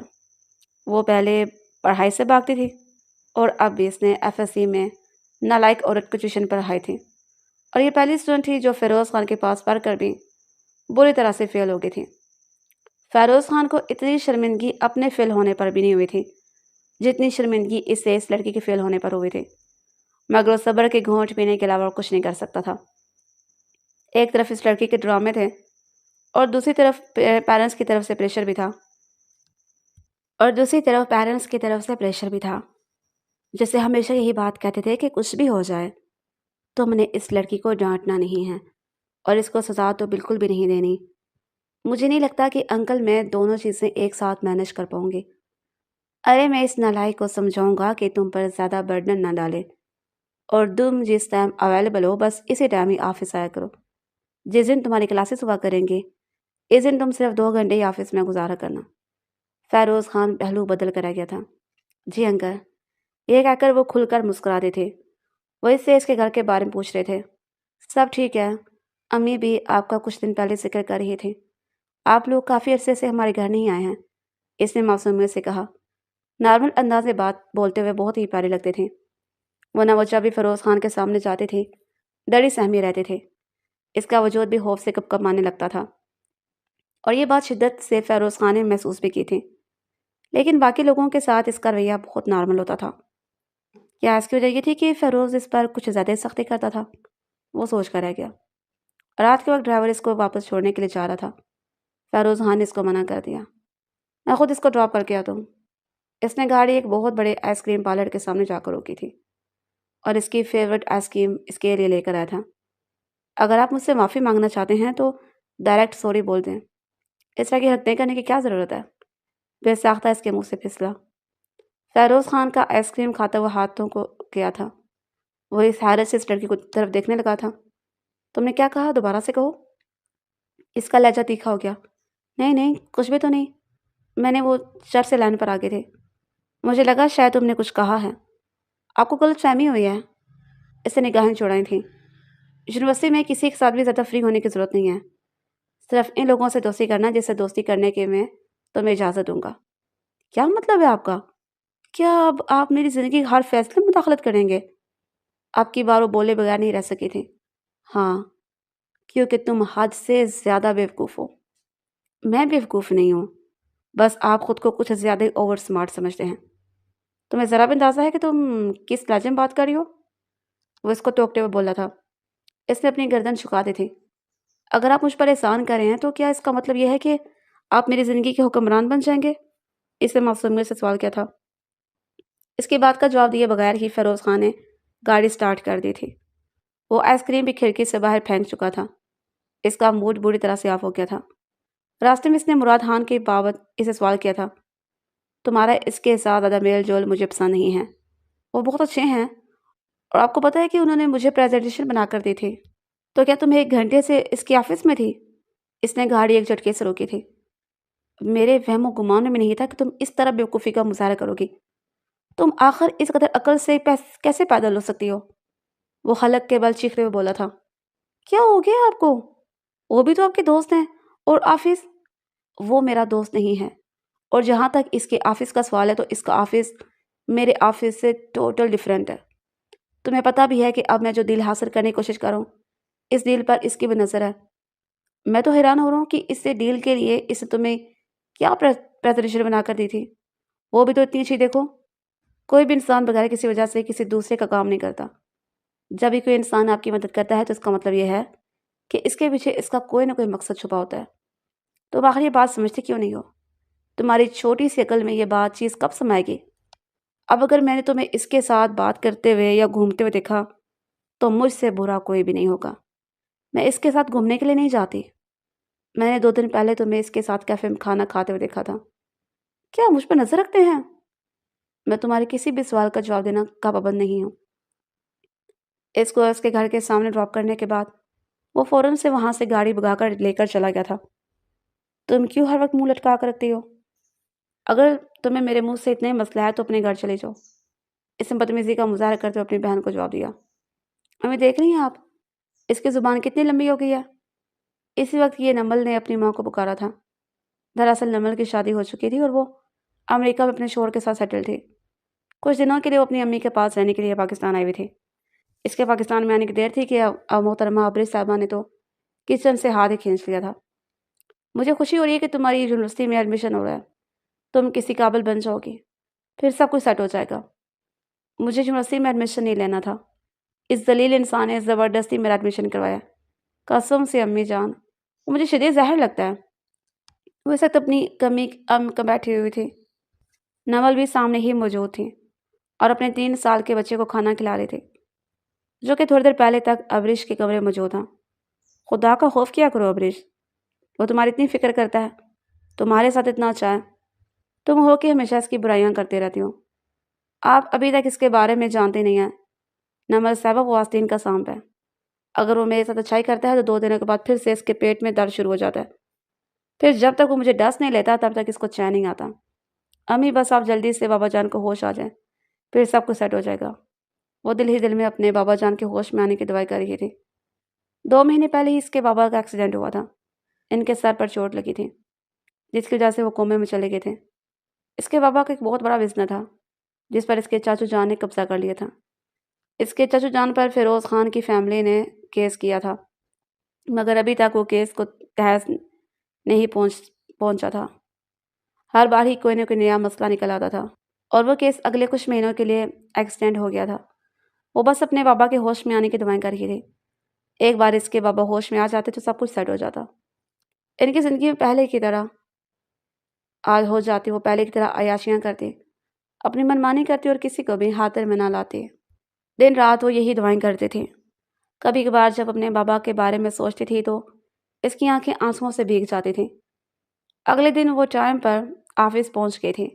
وہ پہلے پڑھائی سے بھاگتی تھی اور اب بھی اس نے FSC میں نالائق عورت کو ٹیوشن پڑھائی تھی، اور یہ پہلی اسٹوڈنٹ تھی جو فیروز خان کے پاس پڑھ کر بھی بری طرح سے فیل ہو گئی تھی۔ فیروز خان کو اتنی شرمندگی اپنے فیل ہونے پر بھی نہیں ہوئی تھی جتنی شرمندگی اس لڑکی کے فیل ہونے پر ہوئی تھی، مگر وہ صبر کے گھونٹ پینے کے علاوہ کچھ نہیں کر سکتا تھا۔ ایک طرف اس لڑکی کے ڈرامے تھے اور دوسری طرف پیرنٹس کی طرف سے پریشر بھی تھا، جیسے ہمیشہ یہی بات کہتے تھے کہ کچھ بھی ہو جائے تم نے اس لڑکی کو ڈانٹنا نہیں ہے اور اس کو سزا تو بالکل بھی نہیں دینی۔ مجھے نہیں لگتا کہ انکل میں دونوں چیزیں ایک ساتھ مینج کر پاؤں گی۔ ارے میں اس نالائق کو سمجھاؤں گا کہ تم پر زیادہ برڈن نہ ڈالے اور تم جس ٹائم اویلیبل ہو بس اسی ٹائم ہی آفس آیا کرو۔ جس دن تمہاری کلاسز ہوا کریں گے اس دن تم صرف 2 گھنٹے ہی آفس میں گزارا کرنا۔ فیروز خان پہلو بدل کر آ گیا تھا۔ جی انکل، یہ کہہ کر وہ کھل کر مسکراتے تھے۔ وہ اس سے اس کے گھر کے بارے میں پوچھ رہے تھے۔ سب ٹھیک ہے، امی بھی آپ کا کچھ دن پہلے ذکر کر رہی تھی۔ آپ لوگ کافی عرصے سے ہمارے گھر نہیں آئے ہیں، اس نے معصومیت سے کہا۔ نارمل انداز میں بات بولتے ہوئے بہت ہی پیارے لگتے تھے، ورنہ وہ جب بھی فیروز خان کے سامنے جاتے تھے ڈری سہمی رہتے تھے۔ اس کا وجود بھی خوف سے کپ کپ آنے لگتا تھا، اور یہ بات شدت سے فیروز خان نے محسوس بھی کی تھی، لیکن باقی لوگوں کے ساتھ اس کا رویہ بہت نارمل ہوتا تھا۔ کیا اس کی وجہ یہ تھی کہ فیروز اس پر کچھ زیادہ سختی کرتا تھا؟ وہ سوچ کر رہ گیا۔ رات کے وقت ڈرائیور اس کو واپس چھوڑنے کے لیے جا رہا تھا۔ فیروز خان نے اس کو منع کر دیا۔ میں خود اس کو ڈراپ کر کے آتا ہوں۔ اس نے گاڑی ایک بہت بڑے آئس کریم پارلر کے سامنے جا کر روکی تھی اور اس کی فیورٹ آئس کریم اس کے لیے لے کر آیا تھا۔ اگر آپ مجھ سے معافی مانگنا چاہتے ہیں تو ڈائریکٹ سوری بول دیں، اس طرح کی حرکتیں کرنے کی کیا ضرورت ہے؟ بے ساختہ اس کے منہ سے پھسلا۔ فیروز خان کا آئس کریم کھاتا ہوا ہاتھوں کو کیا تھا۔ وہ اس حیرت سے اس لڑکی کو طرف دیکھنے لگا تھا۔ تم نے کیا کہا؟ دوبارہ سے کہو۔ اس کا لہجہ تیکھا ہو گیا۔ نہیں نہیں، کچھ بھی تو نہیں، میں نے وہ چرچ سے لائن پر آگے تھے، مجھے لگا شاید تم نے کچھ کہا ہے، آپ کو غلط فہمی ہوئی ہے۔ اس نے نگاہیں چوڑائی تھیں۔ یونیورسٹی میں کسی کے ساتھ بھی زیادہ فری ہونے کی ضرورت نہیں ہے، صرف ان لوگوں سے دوستی کرنا جس سے دوستی کرنے کے میں تمہیں اجازت دوں گا۔ کیا مطلب ہے آپ کا؟ کیا اب آپ میری زندگی کے ہر فیصلے میں مداخلت کریں گے؟ آپ کی بار وہ بولے بغیر نہیں رہ سکی تھی۔ ہاں، کیونکہ تم حد سے زیادہ بیوقوف ہو۔ میں بیوقوف نہیں ہوں، بس آپ خود کو کچھ زیادہ ہی اوور سمارٹ سمجھتے ہیں۔ تمہیں ذرا بھی اندازہ ہے کہ تم کس لہجے میں بات کر رہی ہو؟ وہ اس کو ٹوکتے ہوئے بولا تھا۔ اس نے اپنی گردن جھکا دی تھی۔ اگر آپ مجھ پر احسان کر رہے ہیں تو کیا اس کا مطلب یہ ہے کہ آپ میری زندگی کے حکمران بن جائیں گے؟ اس نے معصومیت سے سوال کیا تھا۔ اس کی بات کا جواب دیے بغیر ہی فیروز خان نے گاڑی سٹارٹ کر دی تھی۔ وہ آئس کریم بھی کھڑکی سے باہر پھینک چکا تھا۔ اس کا موڈ بری طرح سے آف ہو گیا تھا۔ راستے میں اس نے مراد خان کے بابت اسے سوال کیا تھا۔ تمہارا اس کے ساتھ زیادہ میل جول مجھے پسند نہیں ہے، وہ بہت اچھے ہیں، اور آپ کو پتہ ہے کہ انہوں نے مجھے پریزنٹیشن بنا کر دی تھی۔ تو کیا تم 1 گھنٹے سے اس کے آفس میں تھی؟ اس نے گاڑی ایک جھٹکے سے روکی تھی۔ میرے وہم و گمان میں نہیں تھا کہ تم اس طرح بیوقوفی کا مظاہرہ کرو گی۔ تم آخر اس قدر عقل سے کیسے پیدل ہو سکتی ہو؟ وہ حلق کے بل چیختے ہوئے بولا تھا۔ کیا ہو گیا آپ کو؟ وہ بھی تو آپ کے دوست ہیں، اور آفس؟ وہ میرا دوست نہیں ہے، اور جہاں تک اس کے آفس کا سوال ہے تو اس کا آفس میرے آفس سے ٹوٹل ڈیفرنٹ ہے۔ تمہیں پتہ بھی ہے کہ اب میں جو دل حاصل کرنے کی کوشش کروں، اس ڈیل پر اس کی بھی نظر ہے۔ میں تو حیران ہو رہا ہوں کہ اس سے ڈیل کے لیے اس نے تمہیں کیا پریزنٹیشن بنا کر دی تھی، وہ بھی تو اتنی اچھی۔ دیکھو، کوئی بھی انسان بغیر کسی وجہ سے کسی دوسرے کا کام نہیں کرتا۔ جب بھی کوئی انسان آپ کی مدد کرتا ہے تو اس کا مطلب یہ ہے کہ اس کے پیچھے اس کا کوئی نہ کوئی مقصد چھپا ہوتا ہے۔ تم آخر یہ بات سمجھتے کیوں نہیں ہو؟ تمہاری چھوٹی سی عقل میں یہ بات چیز کب سمائے گی؟ اب اگر میں نے تمہیں اس کے ساتھ بات کرتے ہوئے یا گھومتے ہوئے دیکھا تو مجھ سے برا کوئی بھی نہیں ہوگا۔ میں اس کے ساتھ گھومنے کے لیے نہیں جاتی۔ میں نے 2 دن پہلے تمہیں اس کے ساتھ کیفے میں کھانا کھاتے ہوئے دیکھا تھا۔ کیا مجھ پر نظر رکھتے ہیں؟ میں تمہارے کسی بھی سوال کا جواب دینا کا پابند نہیں ہوں۔ اس کو اس کے گھر کے سامنے ڈراپ کرنے کے بعد وہ فوراً سے وہاں سے گاڑی بھگا کر لے کر چلا گیا تھا۔ تم کیوں ہر وقت منہ لٹکا کر رکھتی ہو؟ اگر تمہیں میرے منہ سے اتنے مسئلہ ہے تو اپنے گھر چلے جاؤ۔ اس نے بدتمیزی کا مظاہرہ کرتے ہوئے اپنی بہن کو جواب دیا۔ ہمیں دیکھ رہی ہیں آپ؟ اس کی زبان کتنی لمبی ہو گئی ہے۔ اسی وقت یہ نمل نے اپنی ماں کو پکارا تھا۔ دراصل نمل کی شادی ہو چکی تھی اور وہ امریکہ میں اپنے شوہر کے ساتھ سیٹل تھی۔ کچھ دنوں کے لیے وہ اپنی امی کے پاس رہنے کے لیے پاکستان آئی ہوئی تھی۔ اس کے پاکستان میں آنے کی دیر تھی کہ اب محترمہ ابرش صاحبہ نے تو کچن سے ہاتھ ہی کھینچ لیا تھا۔ مجھے خوشی ہو رہی ہے کہ تمہاری یونیورسٹی میں ایڈمیشن ہو رہا ہے، تم کسی قابل بن جاؤ گی، پھر سب کچھ سیٹ ہو جائے گا۔ مجھے یونیورسٹی میں ایڈمیشن نہیں لینا تھا، اس ذلیل انسان نے زبردستی میرا ایڈمیشن کروایا۔ قسم سے امی جان، وہ مجھے شدید زہر لگتا ہے۔ وہ اس وقت اپنی کمی کا بیٹھی ہوئی تھی۔ نمل بھی سامنے ہی موجود تھی اور اپنے 3 سال کے بچے کو کھانا کھلا رہی تھی، جو کہ تھوڑی دیر پہلے تک ابرش کے کمرے میں موجود تھا۔ خدا کا خوف کیا کرو ابرش، وہ تمہاری اتنی فکر کرتا ہے، تمہارے ساتھ اتنا اچھا ہے، تم ہو کہ ہمیشہ اس کی برائیاں کرتے رہتی ہو۔ آپ ابھی تک اس کے بارے میں جانتے نہیں ہیں۔ نمل صاحبہ وہ آستین کا سانپ ہے، اگر وہ میرے ساتھ اچھائی کرتا ہے تو 2 دنوں کے بعد پھر سے اس کے پیٹ میں درد شروع ہو جاتا ہے، پھر جب تک وہ مجھے ڈس نہیں لیتا تب تک اس کو چین نہیں آتا۔ امی بس آپ جلدی سے بابا جان کو ہوش آ جائیں، پھر سب کچھ سیٹ ہو جائے گا۔ وہ دل ہی دل میں اپنے بابا جان کے ہوش میں آنے کی دعائیں کر رہی تھی۔ 2 مہینے پہلے ہی اس کے بابا کا ایکسیڈنٹ ہوا تھا، ان کے سر پر چوٹ لگی تھی جس کی وجہ سے وہ کومے میں چلے گئے تھے۔ اس کے بابا کا ایک بہت بڑا بزنس تھا جس پر اس کے چاچو جان نے قبضہ کر لیا تھا۔ اس کے چاچو جان پر فیروز خان کی فیملی نے کیس کیا تھا، مگر ابھی تک وہ کیس کو تہس نہیں پہنچا تھا۔ ہر بار ہی کوئی نہ کوئی نیا مسئلہ نکل آتا تھا اور وہ کیس اگلے کچھ مہینوں کے لیے ایکسٹینڈ ہو گیا تھا۔ وہ بس اپنے بابا کے ہوش میں آنے کی دعائیں کر رہی تھی۔ ایک بار اس کے بابا ہوش میں آ جاتے تو سب کچھ سیٹ ہو جاتا۔ ان کی زندگی میں پہلے کی طرح آج ہو جاتی، وہ پہلے کی طرح عیاشیاں کرتی، اپنی منمانی کرتی اور کسی کو بھی ہاتھ میں نہ لاتی۔ دن رات وہ یہی دعائیں کرتی تھی۔ کبھی کبھار جب اپنے بابا کے بارے میں سوچتی تھی تو اس کی آنکھیں آنسوؤں سے بھیگ جاتی تھیں۔ اگلے دن وہ ٹائم پر آفس پہنچ گئی تھی۔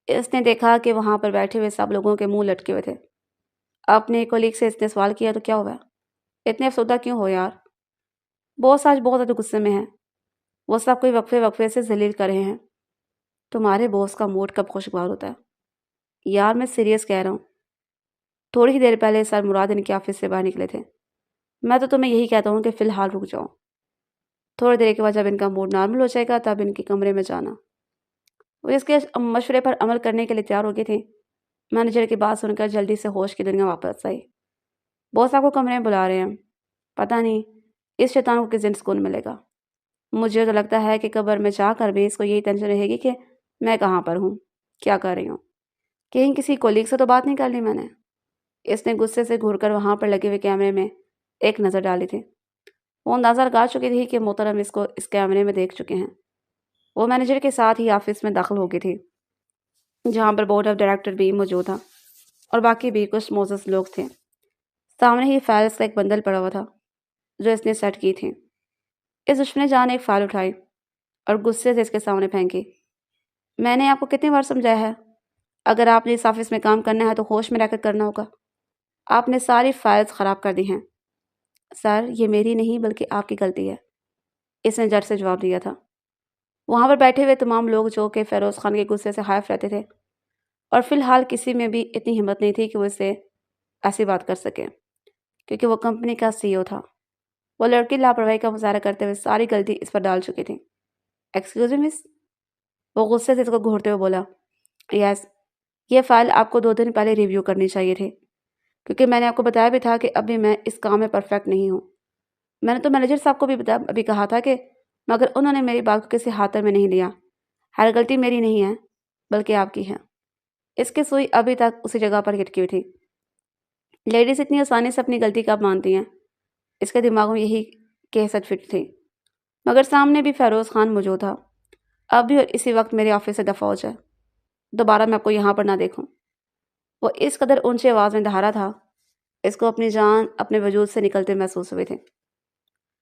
اس نے دیکھا کہ وہاں پر بیٹھے ہوئے سب لوگوں کے منہ لٹکے ہوئے تھے۔ اپنے کولیگ سے اس نے سوال کیا، تو کیا ہوا؟ اتنے افسردہ کیوں ہو یار؟ باس آج بہت زیادہ غصے میں ہیں، وہ سب کوئی وقفے وقفے سے ذلیل کر رہے ہیں۔ تمہارے باس کا موڈ کب خوشگوار ہوتا ہے؟ یار میں سیریس کہہ رہا ہوں، تھوڑی ہی دیر پہلے سر مراد ان کے آفس سے باہر نکلے تھے۔ میں تو تمہیں یہی کہتا ہوں کہ فی الحال رک جاؤ، تھوڑی دیر کے بعد جب ان کا موڈ نارمل ہو جائے گا تب ان کے کمرے میں جانا۔ وہ اس کے مشورے پر عمل کرنے کے لیے تیار ہو گئے تھے۔ مینیجر کی بات سن کر جلدی سے ہوش کی دنیا واپس آئی۔ باس آپ کو کمرے میں بلا رہے ہیں، پتہ نہیں اس شیطان کو کس دن سکون ملے گا۔ مجھے تو لگتا ہے کہ قبر میں جا کر بھی اس کو یہی ٹینشن رہے گی کہ میں کہاں پر ہوں، کیا کر رہی ہوں، کہیں کسی کولیگ سے تو بات نہیں کر لی میں نے۔ اس نے غصے سے گھور کر وہاں پر لگے ہوئے کیمرے میں ایک نظر ڈالی تھی۔ وہ اندازہ لگا چکی تھی کہ محترم اس کو اس کیمرے میں دیکھ چکے ہیں۔ وہ مینیجر کے ساتھ ہی آفس میں داخل ہو گئی تھی، جہاں پر بورڈ آف ڈائریکٹر بھی موجود تھا اور باقی بھی کچھ معزز لوگ تھے۔ سامنے ہی فائلز کا ایک بندل پڑا ہوا تھا جو اس نے سیٹ کی تھی۔ اس دشمن جان نے ایک فائل اٹھائی اور غصے سے اس کے سامنے پھینکی۔ میں نے آپ کو کتنی بار سمجھایا ہے، اگر آپ نے اس آفس میں کام کرنا ہے تو ہوش میں رہ کر کرنا ہوگا۔ آپ نے ساری فائلز خراب کر دی ہیں۔ سر یہ میری نہیں بلکہ آپ کی غلطی ہے، اس نے جٹ سے جواب دیا تھا۔ وہاں پر بیٹھے ہوئے تمام لوگ جو کہ فیروز خان کے غصے سے خائف رہتے تھے، اور فی الحال کسی میں بھی اتنی ہمت نہیں تھی کہ وہ اس سے ایسی بات کر سکے، کیونکہ وہ کمپنی کا سی او تھا۔ وہ لڑکی لاپرواہی کا مظاہرہ کرتے ہوئے ساری غلطی اس پر ڈال چکی تھی۔ ایکسکیوز می مس، وہ غصے سے اس کو گھورتے ہوئے بولا۔ یس، یہ فائل آپ کو 2 دن پہلے ریویو کرنی چاہیے تھی، کیونکہ میں نے آپ کو بتایا بھی تھا کہ ابھی میں اس کام میں پرفیکٹ نہیں ہوں۔ میں نے تو مینیجر صاحب کو بھی ابھی کہا تھا کہ مگر انہوں نے میری بات کو کسی خاطر میں نہیں لیا۔ ہر غلطی میری نہیں ہے بلکہ آپ کی ہے۔ اس کی سوئی ابھی تک اسی جگہ پر لٹکی ہوئی تھی۔ لیڈیز اتنی آسانی سے اپنی غلطی کب مانتی ہیں؟ اس کے دماغ میں یہی کیسٹ فٹ تھی۔ مگر سامنے بھی فیروز خان موجود تھا۔ اب بھی اور اسی وقت میرے آفس سے دفع ہو جائے، دوبارہ میں آپ کو یہاں پر نہ دیکھوں۔ وہ اس قدر اونچی آواز میں دہارا تھا، اس کو اپنی جان اپنے وجود سے نکلتے محسوس ہوئے تھے۔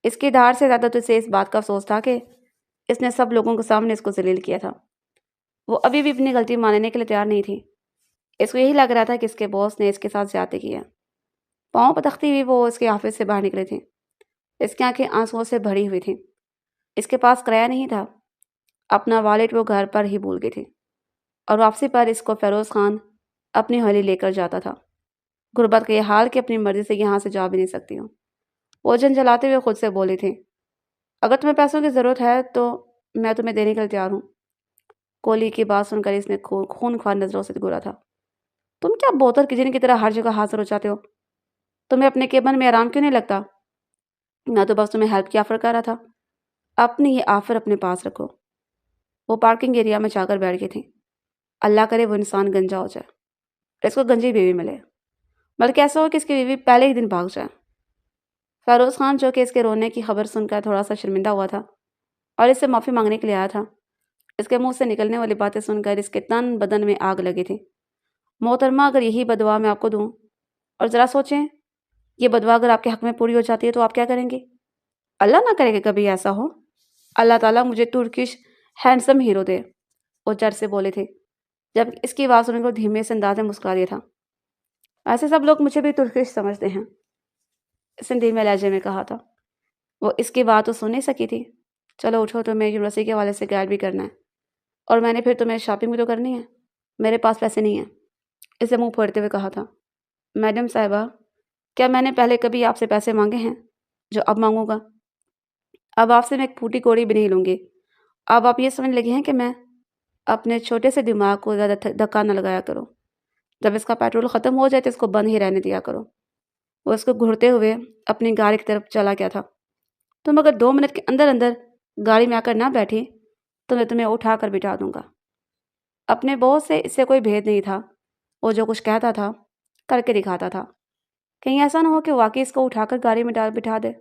اس کی دھار سے زیادہ تو اسے اس بات کا افسوس تھا کہ اس نے سب لوگوں کے سامنے اس کو ذلیل کیا تھا۔ وہ ابھی بھی اپنی غلطی ماننے کے لیے تیار نہیں تھی۔ اس کو یہی لگ رہا تھا کہ اس کے باس نے اس کے ساتھ زیادتی کی ہے۔ پاؤں پتختی ہوئی وہ اس کے آفس سے باہر نکلے تھے۔ اس کی آنکھیں آنسوؤں سے بھری ہوئی تھیں۔ اس کے پاس کرایہ نہیں تھا، اپنا والیٹ وہ گھر پر ہی بھول گئی تھی، اور واپسی پر اس کو فیروز خان اپنی ہولی لے کر جاتا تھا۔ غربت کا یہ حال کہ اپنی مرضی سے یہاں سے جا بھی نہیں سکتی ہوں۔ وہ جھنجھلاتے ہوئے خود سے بولی تھی، اگر تمہیں پیسوں کی ضرورت ہے تو میں تمہیں دینے کے لیے تیار ہوں۔ کولی کی بات سن کر اس نے خون خوار نظروں سے گھورا تھا۔ تم کیا بوتل کجن کی طرح ہر جگہ حاضر ہو جاتے ہو؟ تمہیں اپنے کیبن میں آرام کیوں نہیں لگتا؟ میں تو بس تمہیں ہیلپ کی آفر کر رہا تھا، اپنی یہ آفر اپنے پاس رکھو۔ وہ پارکنگ ایریا میں جا کر بیٹھ گئی تھی۔ اللہ کرے وہ انسان گنجا ہو جائے اور اس کو گنجی بیوی ملے، بلکہ ایسا ہو کہ اس کی بیوی پہلے ہی دن بھاگ جائے۔ فیروز خان جو کہ اس کے رونے کی خبر سن کر تھوڑا سا شرمندہ ہوا تھا اور اس سے معافی مانگنے کے لیے آیا تھا، اس کے منہ سے نکلنے والی باتیں سن کر اس کے تن بدن میں آگ لگی تھی۔ محترمہ اگر یہی بدعا میں آپ کو دوں، اور ذرا سوچیں یہ بدعا اگر آپ کے حق میں پوری ہو جاتی ہے تو آپ کیا کریں گی؟ اللہ نہ کرے کہ کبھی ایسا ہو۔ اللہ تعالیٰ مجھے ترکش ہینڈسم ہیرو دے، وہ چر سے بولے تھے، جب اس کی آواز سننے کو دھیمے سے انداز میں مسکرا دیا تھا۔ ایسے سب لوگ مجھے بھی ترکش سمجھتے ہیں، اس نے دھیمے لہجے میں کہا تھا۔ وہ اس کی بات تو سن نہیں سکی تھی۔ چلو اٹھو، تمہیں یونیورسٹی کے حوالے سے گائیڈ بھی کرنا ہے، اور میں نے پھر تمہیں شاپنگ بھی تو کرنی ہے۔ میرے پاس پیسے نہیں ہیں، اسے منہ پھوڑتے ہوئے کہا تھا۔ میڈم صاحبہ، کیا میں نے پہلے کبھی آپ سے پیسے مانگے ہیں جو اب مانگوں گا؟ اب آپ سے میں ایک پھوٹی کوڑی بھی نہیں لوں گی۔ اب آپ یہ سمجھ لگے ہیں کہ میں اپنے چھوٹے سے دماغ کو زیادہ دھکا نہ لگایا کرو۔ جب اس کا پیٹرول ختم ہو جائے تو اس کو بند ہی رہنے دیا کرو۔ وہ اس کو گھورتے ہوئے اپنی گاڑی کی طرف چلا گیا تھا۔ تم اگر 2 منٹ کے اندر اندر گاڑی میں آ کر نہ بیٹھی تو میں تمہیں اٹھا کر بٹھا دوں گا۔ اپنے باس سے اس سے کوئی بھید نہیں تھا، وہ جو کچھ کہتا تھا کر کے دکھاتا تھا۔ کہیں ایسا نہ ہو کہ واقعی اس کو اٹھا کر گاڑی میں بٹھا دے۔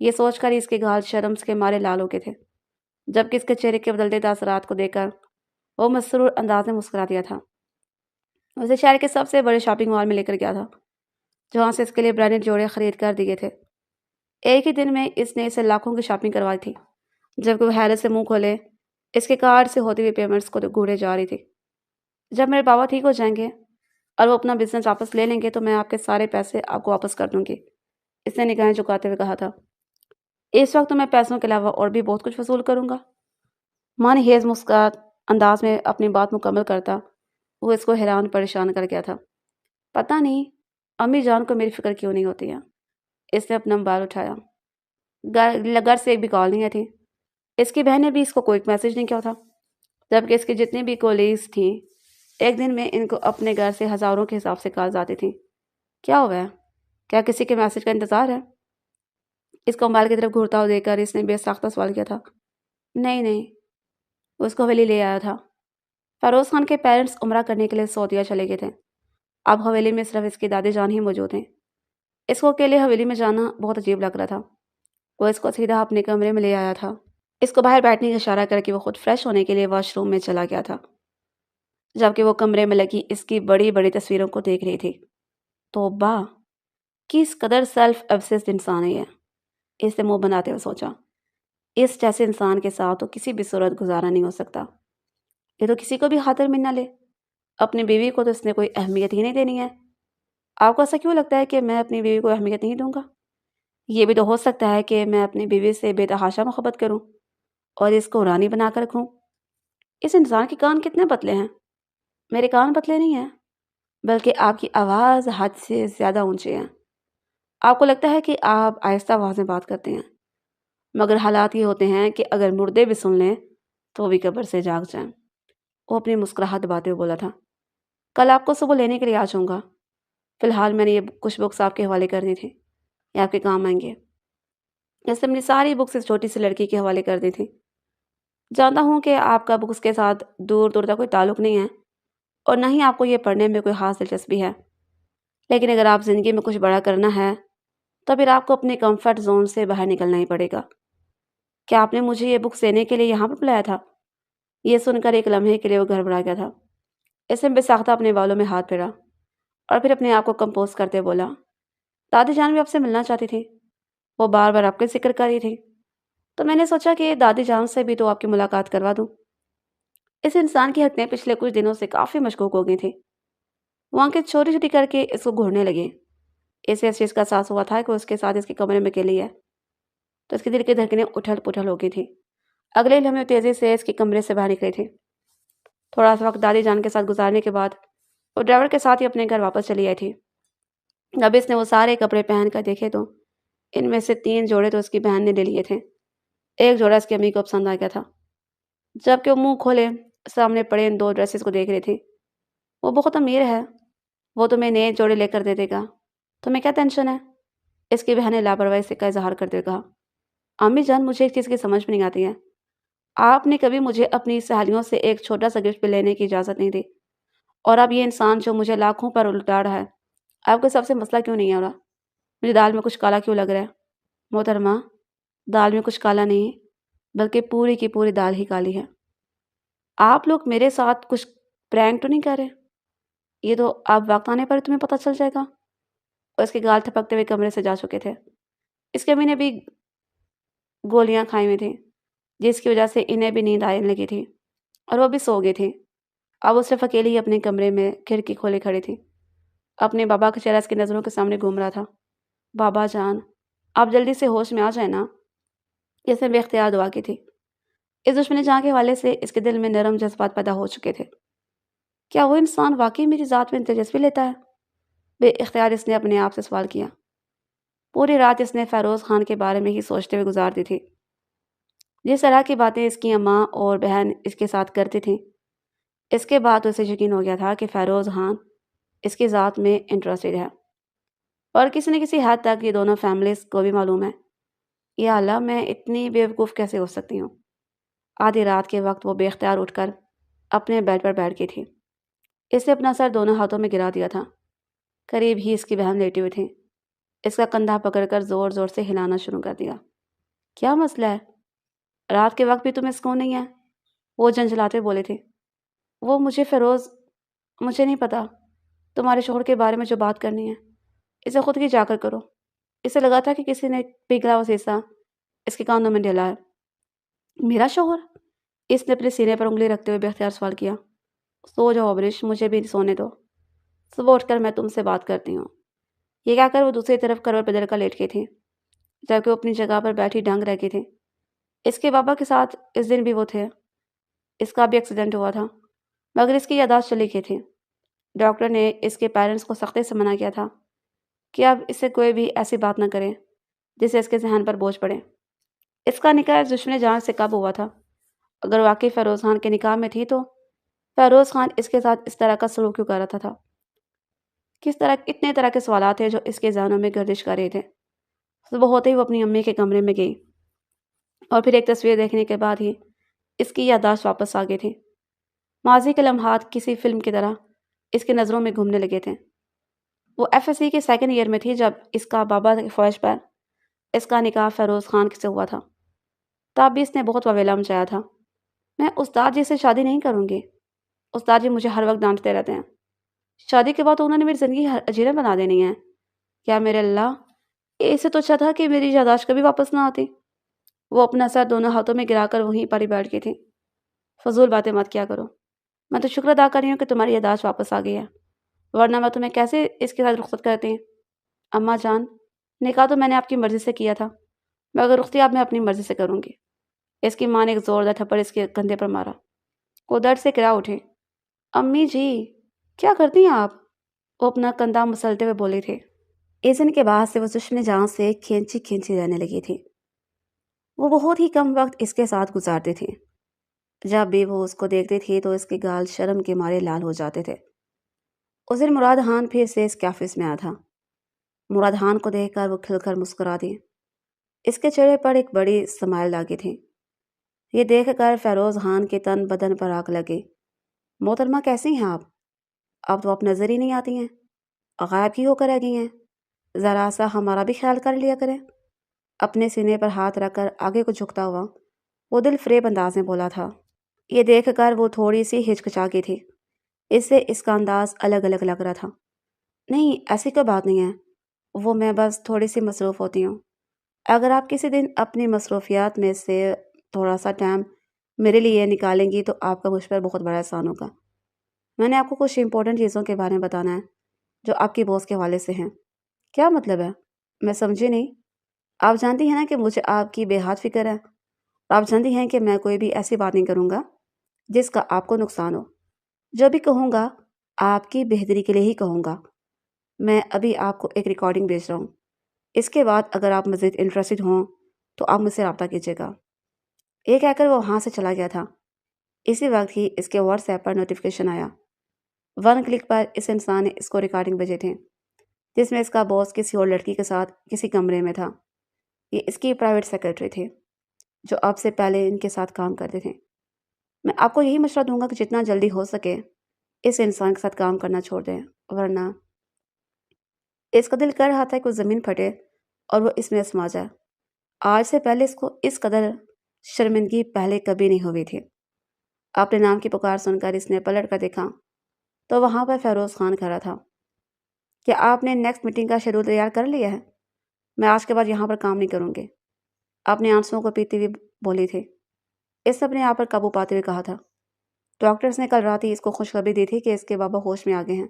یہ سوچ کر اس کے گال شرم کے مارے لال ہو گئے تھے، جبکہ اس کے چہرے کے بدلتے تاثرات کو دیکھ کر وہ مسرور انداز میں مسکرا دیا تھا۔ اسے شہر کے سب سے بڑے شاپنگ مال میں لے کر گیا تھا، جہاں سے اس کے لیے برانڈڈ جوڑے خرید کر دیے تھے۔ ایک ہی دن میں اس نے اسے لاکھوں کی شاپنگ کروائی تھی، جبکہ وہ حیرت سے منہ کھولے اس کے کارڈ سے ہوتی ہوئی پیمنٹس کو گھوڑے جا رہی تھی۔ جب میرے بابا ٹھیک ہو جائیں گے اور وہ اپنا بزنس واپس لے لیں گے تو میں آپ کے سارے پیسے آپ کو واپس کر دوں گی، اس نے نگاہیں جھکاتے ہوئے کہا تھا۔ اس وقت تو میں پیسوں کے علاوہ اور بھی بہت کچھ وصول کروں گا۔ ماں نے ہیز مسکراہٹ انداز میں اپنی بات مکمل کرتا وہ اس کو حیران پریشان کر گیا تھا۔ پتہ نہیں امی جان کو میری فکر کیوں نہیں ہوتی ہے۔ اس نے اپنا موبائل اٹھایا۔ گھر سے ایک بھی کال نہیں تھی۔ اس کی بہن نے بھی اس کو کوئی میسج نہیں کیا تھا، جبکہ اس کی جتنی بھی کولیگز تھیں ایک دن میں ان کو اپنے گھر سے ہزاروں کے حساب سے کالز آتی تھیں۔ کیا ہوا ہے؟ کیا کسی کے میسج کا انتظار ہے؟ اس کو موبائل کی طرف گھورتا ہوا دیکھ کر اس نے بے ساختہ سوال کیا تھا۔ نہیں، وہ اس کو حویلی لے آیا تھا۔ فیروز خان کے پیرنٹس عمرہ کرنے کے لیے سعودیہ چلے گئے تھے۔ اب حویلی میں صرف اس کی دادی جان ہی موجود ہیں۔ اس کو اکیلے حویلی میں جانا بہت عجیب لگ رہا تھا۔ وہ اس کو سیدھا اپنے کمرے میں لے آیا تھا۔ اس کو باہر بیٹھنے کا اشارہ کر کے وہ خود فریش ہونے کے لیے واش روم میں چلا گیا تھا، جبکہ وہ کمرے میں لگی اس کی بڑی بڑی تصویروں کو دیکھ رہی تھی۔ توبہ! کس قدر سیلف obsessed انسان ہے یہ، اس نے منہ بناتے ہوئے سوچا۔ اس جیسے انسان کے ساتھ تو کسی بھی صورت گزارا نہیں ہو سکتا۔ یہ تو کسی کو بھی خاطر میں نہ لے۔ اپنی بیوی کو تو اس نے کوئی اہمیت ہی نہیں دینی ہے۔ آپ کو ایسا کیوں لگتا ہے کہ میں اپنی بیوی کو اہمیت نہیں دوں گا؟ یہ بھی تو ہو سکتا ہے کہ میں اپنی بیوی سے بے تحاشا محبت کروں اور اس کو رانی بنا کر رکھوں۔ اس انسان کے کان کتنے پتلے ہیں؟ میرے کان پتلے نہیں ہیں، بلکہ آپ کی آواز حد سے زیادہ اونچی ہے۔ آپ کو لگتا ہے کہ آپ آہستہ آواز میں بات کرتے ہیں، مگر حالات یہ ہوتے ہیں کہ اگر مردے بھی سن لیں تو بھی قبر سے جاگ جائیں۔ وہ اپنی مسکراہٹ دباتے ہوئے بولا تھا۔ کل آپ کو صبح لینے کے لیے آ جاؤں گا۔ فی الحال میں نے یہ کچھ بکس آپ کے حوالے کرنی تھی، یہ آپ کے کام آئیں گے۔ اس نے اپنی ساری بکس اس چھوٹی سی لڑکی کے حوالے کر دی تھی۔ جانتا ہوں کہ آپ کا بکس کے ساتھ دور دور تک کوئی تعلق نہیں ہے اور نہ ہی آپ کو یہ پڑھنے میں کوئی خاص دلچسپی ہے، لیکن اگر آپ زندگی میں کچھ بڑا کرنا ہے تو پھر آپ کو اپنے کمفرٹ زون سے باہر نکلنا ہی پڑے گا۔ کیا آپ نے مجھے یہ بکس لینے کے لیے یہاں پر بلایا تھا؟ یہ سن کر ایک لمحے کے لیے وہ گھبرا گیا تھا۔ اس نے بے ساختہ اپنے بالوں میں ہاتھ پھیرا اور پھر اپنے آپ کو کمپوز کرتے بولا، دادی جان بھی آپ سے ملنا چاہتی تھی، وہ بار بار آپ کا ذکر کر رہی تھی، تو میں نے سوچا کہ دادی جان سے بھی تو آپ کی ملاقات کروا دوں۔ اس انسان کی حرکتیں پچھلے کچھ دنوں سے کافی مشکوک ہو گئی تھیں۔ وہ آنکھیں چھوٹی چھوٹی کر کے اس کو گھورنے لگی۔ اسے اس چیز کا احساس ہوا تھا کہ اس کے ساتھ اس کے کمرے میں اکیلی ہے، تو اس کے دل کی دھڑکنیں اٹھل پٹھل ہو گئی تھی۔ اگلے لمحے تیزی سے اس کے کمرے سے باہر نکلی تھی۔ تھوڑا سا وقت دادی جان کے ساتھ گزارنے کے بعد وہ ڈرائیور کے ساتھ ہی اپنے گھر واپس چلی آئی تھی۔ اب اس نے وہ سارے کپڑے پہن کر دیکھے تو ان میں سے 3 جوڑے تو اس کی بہن نے لے لیے تھے، ایک جوڑا اس کی امی کو پسند آ گیا تھا۔ جبکہ وہ منہ کھولے سامنے پڑے ان 2 ڈریسز کو دیکھ رہی تھی۔ وہ بہت امیر ہے، وہ تمہیں نئے جوڑے لے کر دے دے گا، تمہیں کیا ٹینشن ہے؟ اس کی بہن نے لاپرواہی سے کا اظہار کرتے ہوئے کہا۔ امی جان، مجھے ایک چیز کی سمجھ میں نہیں آتی ہے، آپ نے کبھی مجھے اپنی سہیلیوں سے ایک چھوٹا سا گفٹ بھی لینے کی اجازت نہیں دی، اور اب یہ انسان جو مجھے لاکھوں پر لٹا رہا ہے، آپ کو سب سے مسئلہ کیوں نہیں ہے؟ ہو رہا مجھے دال میں کچھ کالا کیوں لگ رہا ہے؟ محترمہ، دال میں کچھ کالا نہیں بلکہ پوری کی پوری دال ہی کالی ہے۔ آپ لوگ میرے ساتھ کچھ پرینک تو نہیں کر رہے؟ یہ تو اب وقت آنے پر تمہیں پتہ چل جائے گا۔ اور اس کے گال تھپکتے ہوئے کمرے سے جا چکے تھے۔ اس کی امی نے بھی گولیاں کھائی ہوئی تھیں، جس کی وجہ سے انہیں بھی نیند آنے لگی تھی اور وہ بھی سو گئی تھی۔ اب وہ صرف اکیلی ہی اپنے کمرے میں کھڑکی کھولے کھڑی تھی۔ اپنے بابا کا چہرہ اس کی نظروں کے سامنے گھوم رہا تھا۔ بابا جان، آپ جلدی سے ہوش میں آ جائیں نا، اس نے بے اختیار دعا کی تھی۔ اس دشمنی جہاں کے حوالے سے اس کے دل میں نرم جذبات پیدا ہو چکے تھے۔ کیا وہ انسان واقعی میری ذات میں دلچسپی لیتا ہے؟ بے اختیار اس نے اپنے آپ سے سوال کیا۔ پوری رات اس نے فیروز خان کے بارے میں ہی سوچتے ہوئے گزار دی تھی۔ جس طرح کی باتیں اس کی اماں اور بہن اس کے ساتھ کرتی تھیں، اس کے بعد اسے یقین ہو گیا تھا کہ فیروز خان اس کی ذات میں انٹرسٹڈ ہے، اور کسی نہ کسی حد تک یہ دونوں فیملیز کو بھی معلوم ہے۔ یا اللہ، میں اتنی بیوقوف کیسے ہو سکتی ہوں؟ آدھی رات کے وقت وہ بے اختیار اٹھ کر اپنے بیڈ پر بیٹھ گئی تھی۔ اس نے اپنا سر دونوں ہاتھوں میں گرا دیا تھا۔ قریب ہی اس کی بہن لیٹی ہوئی تھی۔ اس کا کندھا پکڑ کر زور زور سے ہلانا شروع کر دیا۔ کیا مسئلہ ہے؟ رات کے وقت بھی تمہیں سکون نہیں ہے؟ وہ جھنجھلاتے بولے تھے۔ وہ فیروز، مجھے نہیں پتا تمہارے شوہر کے بارے میں جو بات کرنی ہے، اسے خود ہی جا کر کرو۔ اسے لگا تھا کہ کسی نے پگھلا ہوا سیسا اس کے کانوں میں ڈلا ہے۔ میرا شوہر؟ اس نے اپنے سینے پر انگلی رکھتے ہوئے بے اختیار سوال کیا۔ سو جاؤ ابرش، مجھے بھی سونے دو، صبح اٹھ کر میں تم سے بات کرتی ہوں۔ یہ کہہ کر وہ دوسری طرف کروٹ بدل کر لیٹ گئی تھی، جبکہ وہ اپنی جگہ پر بیٹھی ڈنگ رہ گئی تھی۔ اس کے بابا کے ساتھ اس دن بھی وہ تھے، اس کا بھی ایکسیڈنٹ ہوا تھا، مگر اس کی یادداشت چلی گئی تھی۔ ڈاکٹر نے اس کے پیرنٹس کو سختی سے منع کیا تھا کہ اب اس سے کوئی بھی ایسی بات نہ کرے جس سے اس کے ذہن پر بوجھ پڑے۔ اس کا نکاح اس دشمن جان سے کب ہوا تھا؟ اگر واقعی فیروز خان کے نکاح میں تھی تو فیروز خان اس کے ساتھ اس طرح کا سلوک کیوں کر رہا تھا؟ کس طرح اتنے طرح کے سوالات تھے جو اس کے ذہنوں میں گردش کر رہے تھے۔ صبح ہوتے ہی وہ اپنی امی کے کمرے میں گئی اور پھر ایک تصویر دیکھنے کے بعد ہی اس کی یادداشت واپس آ گئی تھی۔ ماضی کے لمحات کسی فلم کی طرح اس کی نظروں میں گھومنے لگے تھے۔ وہ ایف ایس سی کے سیکنڈ ایئر میں تھی جب اس کا بابا کی فوج پر اس کا نکاح فیروز خان سے ہوا تھا۔ تب بھی اس نے بہت واویلا مچایا تھا، میں استاد جی سے شادی نہیں کروں گی، استاد جی مجھے ہر وقت ڈانٹتے رہتے ہیں، شادی کے بعد انہوں نے میری زندگی اجیرہ بنا دینی ہے۔ کیا میرے اللہ، اس سے تو اچھا تھا کہ میری یادداشت کبھی واپس نہ آتی۔ وہ اپنا سر دونوں ہاتھوں میں گرا کر وہیں پر ہی بیٹھ گئی تھی۔ فضول باتیں مت کیا کرو، میں تو شکر ادا کر رہی ہوں کہ تمہاری یادداشت واپس آ گئی ہے، ورنہ میں تمہیں کیسے اس کے ساتھ رخصت کرتی۔ اماں جان، نکاح تو میں نے آپ کی مرضی سے کیا تھا، مگر رخصتی اب میں اپنی مرضی سے کروں گی۔ اس کی ماں نے ایک زوردار تھپڑ اس کے کندھے پر مارا۔ وہ درد سے کرا اٹھے۔ امی جی، کیا کرتی ہیں آپ؟ وہ اپنا کندھا مسلتے ہوئے بولی تھی۔ اس دن کے بعد سے وہ دشمن جان سے کھینچی کھینچی رہنے لگی تھی۔ وہ بہت ہی کم وقت اس کے ساتھ گزارتی تھی۔ جب بھی وہ اس کو دیکھتی تھی تو اس کے گال شرم کے مارے لال ہو جاتے تھے۔ اس دن مراد خان پھر سے اس کے آفس میں آیا تھا۔ مراد خان کو دیکھ کر وہ کھل کر مسکرا دی۔ اس کے چہرے پر ایک بڑی سمائل لاگی تھی۔ یہ دیکھ کر فیروز خان کے تن بدن پر آگ لگی۔ محترمہ کیسی ہیں آپ؟ اب تو آپ نظر ہی نہیں آتی ہیں، غائب ہی ہو کر رہ گئی ہیں، ذرا سا ہمارا بھی خیال کر لیا کریں۔ اپنے سینے پر ہاتھ رکھ کر آگے کو جھکتا ہوا وہ دل فریب انداز میں بولا تھا۔ یہ دیکھ کر وہ تھوڑی سی ہچکچا گئی تھی، اس سے اس کا انداز الگ الگ لگ رہا تھا۔ نہیں، ایسی کوئی بات نہیں ہے، وہ میں بس تھوڑی سی مصروف ہوتی ہوں۔ اگر آپ کسی دن اپنی مصروفیات میں سے تھوڑا سا ٹائم میرے لیے نکالیں گی تو آپ کا مجھ پر بہت بڑا احسان ہوگا۔ میں نے آپ کو کچھ امپورٹنٹ چیزوں کے بارے میں بتانا ہے جو آپ کی باس کے حوالے سے ہیں۔ کیا مطلب ہے؟ میں سمجھی نہیں۔ آپ جانتی ہیں نا کہ مجھے آپ کی بے حد فکر ہے۔ آپ جانتی ہیں کہ میں کوئی بھی ایسی بات نہیں کروں گا جس کا آپ کو نقصان ہو۔ جو بھی کہوں گا آپ کی بہتری کے لیے ہی کہوں گا۔ میں ابھی آپ کو ایک ریکارڈنگ بھیج رہا ہوں، اس کے بعد اگر آپ مزید انٹرسٹڈ ہوں تو آپ مجھ سے رابطہ کیجیے گا۔ یہ کہہ کر وہ وہاں سے چلا گیا تھا۔ اسی وقت ہی اس کے واٹس ایپ پر نوٹیفیکیشن آیا۔ 1 کلک پر اس انسان نے اس کو ریکارڈنگ بھیجے تھے جس میں اس کا باس کسی اور لڑکی کے ساتھ کسی کمرے میں تھا۔ یہ اس کی پرائیویٹ سیکرٹری تھی جو اب سے پہلے ان کے ساتھ کام کرتے تھے۔ میں آپ کو یہی مشورہ دوں گا کہ جتنا جلدی ہو سکے اس انسان کے ساتھ کام کرنا چھوڑ دیں، ورنہ اس کا دل کر رہا تھا کہ وہ زمین پھٹے اور وہ اس میں سما جائے۔ آج سے پہلے اس کو اس قدر شرمندگی پہلے کبھی نہیں ہوئی تھی۔ اپنے نام کی پکار سن کر اس نے پلٹ کر دیکھا تو وہاں پر فیروز خان کھڑا تھا۔ کیا آپ نے نیکسٹ میٹنگ کا شیڈول تیار کر لیا ہے؟ میں آج کے بعد یہاں پر کام نہیں کروں گی، اپنے آنسوؤں کو پیتی ہوئی بولی تھی۔ اس نے اپنے آپ پر قابو پاتے ہوئے کہا تھا۔ ڈاکٹرز نے کل رات ہی اس کو خوشخبری دی تھی کہ اس کے بابا ہوش میں آ گئے ہیں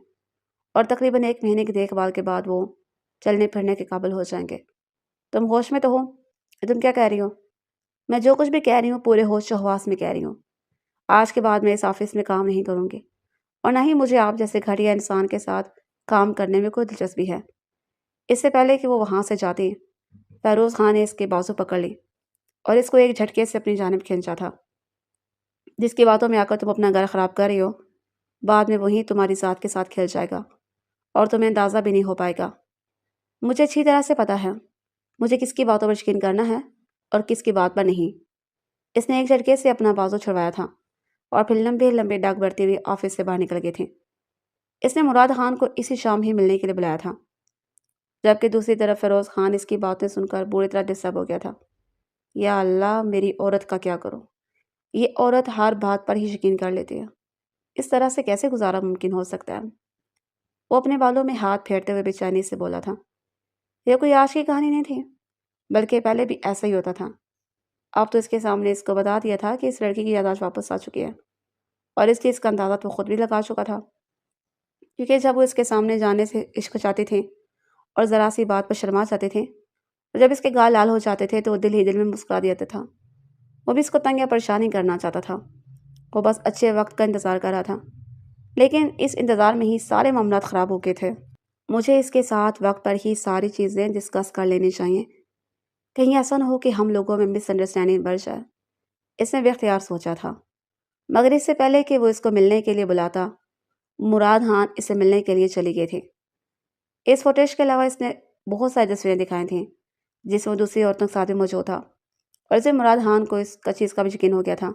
اور تقریباً 1 مہینے کی دیکھ بھال کے بعد وہ چلنے پھرنے کے قابل ہو جائیں گے۔ تم ہوش میں تو ہو؟ تم کیا کہہ رہی ہو؟ میں جو کچھ بھی کہہ رہی ہوں پورے ہوش و حواس میں کہہ رہی ہوں۔ آج کے بعد میں اس آفس میں کام نہیں کروں گی اور نہ ہی مجھے آپ جیسے گھٹیا انسان کے ساتھ کام کرنے میں کوئی دلچسپی ہے۔ اس سے پہلے کہ وہ وہاں سے جاتی فیروز خان نے اس کے بازو پکڑ لی اور اس کو ایک جھٹکے سے اپنی جانب کھینچا تھا۔ جس کی باتوں میں آ کر تم اپنا گھر خراب کر رہی ہو، بعد میں وہی تمہاری ذات کے ساتھ کھل جائے گا اور تمہیں اندازہ بھی نہیں ہو پائے گا۔ مجھے اچھی طرح سے پتہ ہے مجھے کس کی باتوں پر یقین کرنا ہے اور کس کی بات پر نہیں۔ اس نے ایک جھٹکے سے اپنا بازو چھڑوایا تھا اور پھر لمبے لمبے ڈاک بڑھتی ہوئی آفس سے باہر نکل گئی تھی۔ اس نے مراد خان کو اسی شام ہی ملنے کے لیے بلایا تھا، جبکہ دوسری طرف فیروز خان اس کی باتیں سن کر بری طرح ڈسٹرب ہو گیا تھا۔ یا اللہ، میری عورت کا کیا کروں؟ یہ عورت ہر بات پر ہی یقین کر لیتی ہے، اس طرح سے کیسے گزارا ممکن ہو سکتا ہے؟ وہ اپنے بالوں میں ہاتھ پھیرتے ہوئے بے چینی سے بولا تھا۔ یہ کوئی آج کی کہانی نہیں تھی، بلکہ پہلے بھی ایسا ہی ہوتا تھا۔ اب تو اس کے سامنے اس کو بتا دیا تھا کہ اس لڑکی کی یادداشت واپس آ چکی ہے اور اس چیز کا اندازہ تو خود بھی لگا چکا تھا، کیونکہ جب وہ اس کے سامنے جانے سے ہچکچاتے تھے اور ذرا سی بات پر شرما جاتے تھے، اور جب اس کے گال لال ہو جاتے تھے تو وہ دل ہی دل میں مسکرا دیتا تھا۔ وہ بھی اس کو تنگ یا پریشان نہیں کرنا چاہتا تھا، وہ بس اچھے وقت کا انتظار کر رہا تھا، لیکن اس انتظار میں ہی سارے معاملات خراب ہو گئے تھے۔ مجھے اس کے ساتھ وقت پر ہی ساری چیزیں ڈسکس کر لینی چاہیے، کہیں ایسا نہ ہو کہ ہم لوگوں میں مس انڈرسٹینڈنگ بڑھ جائے، اس نے بے اختیار سوچا تھا۔ مگر اس سے پہلے کہ وہ اس کو ملنے کے لیے بلاتا، مراد خان اسے ملنے کے لیے چلی گئی تھی۔ اس فوٹیج کے علاوہ اس نے بہت ساری تصویریں دکھائی تھیں جس میں دوسری عورتوں کے ساتھ بھی موجود تھا، اور اسے مراد خان کو اس چیز کا بھی یقین ہو گیا تھا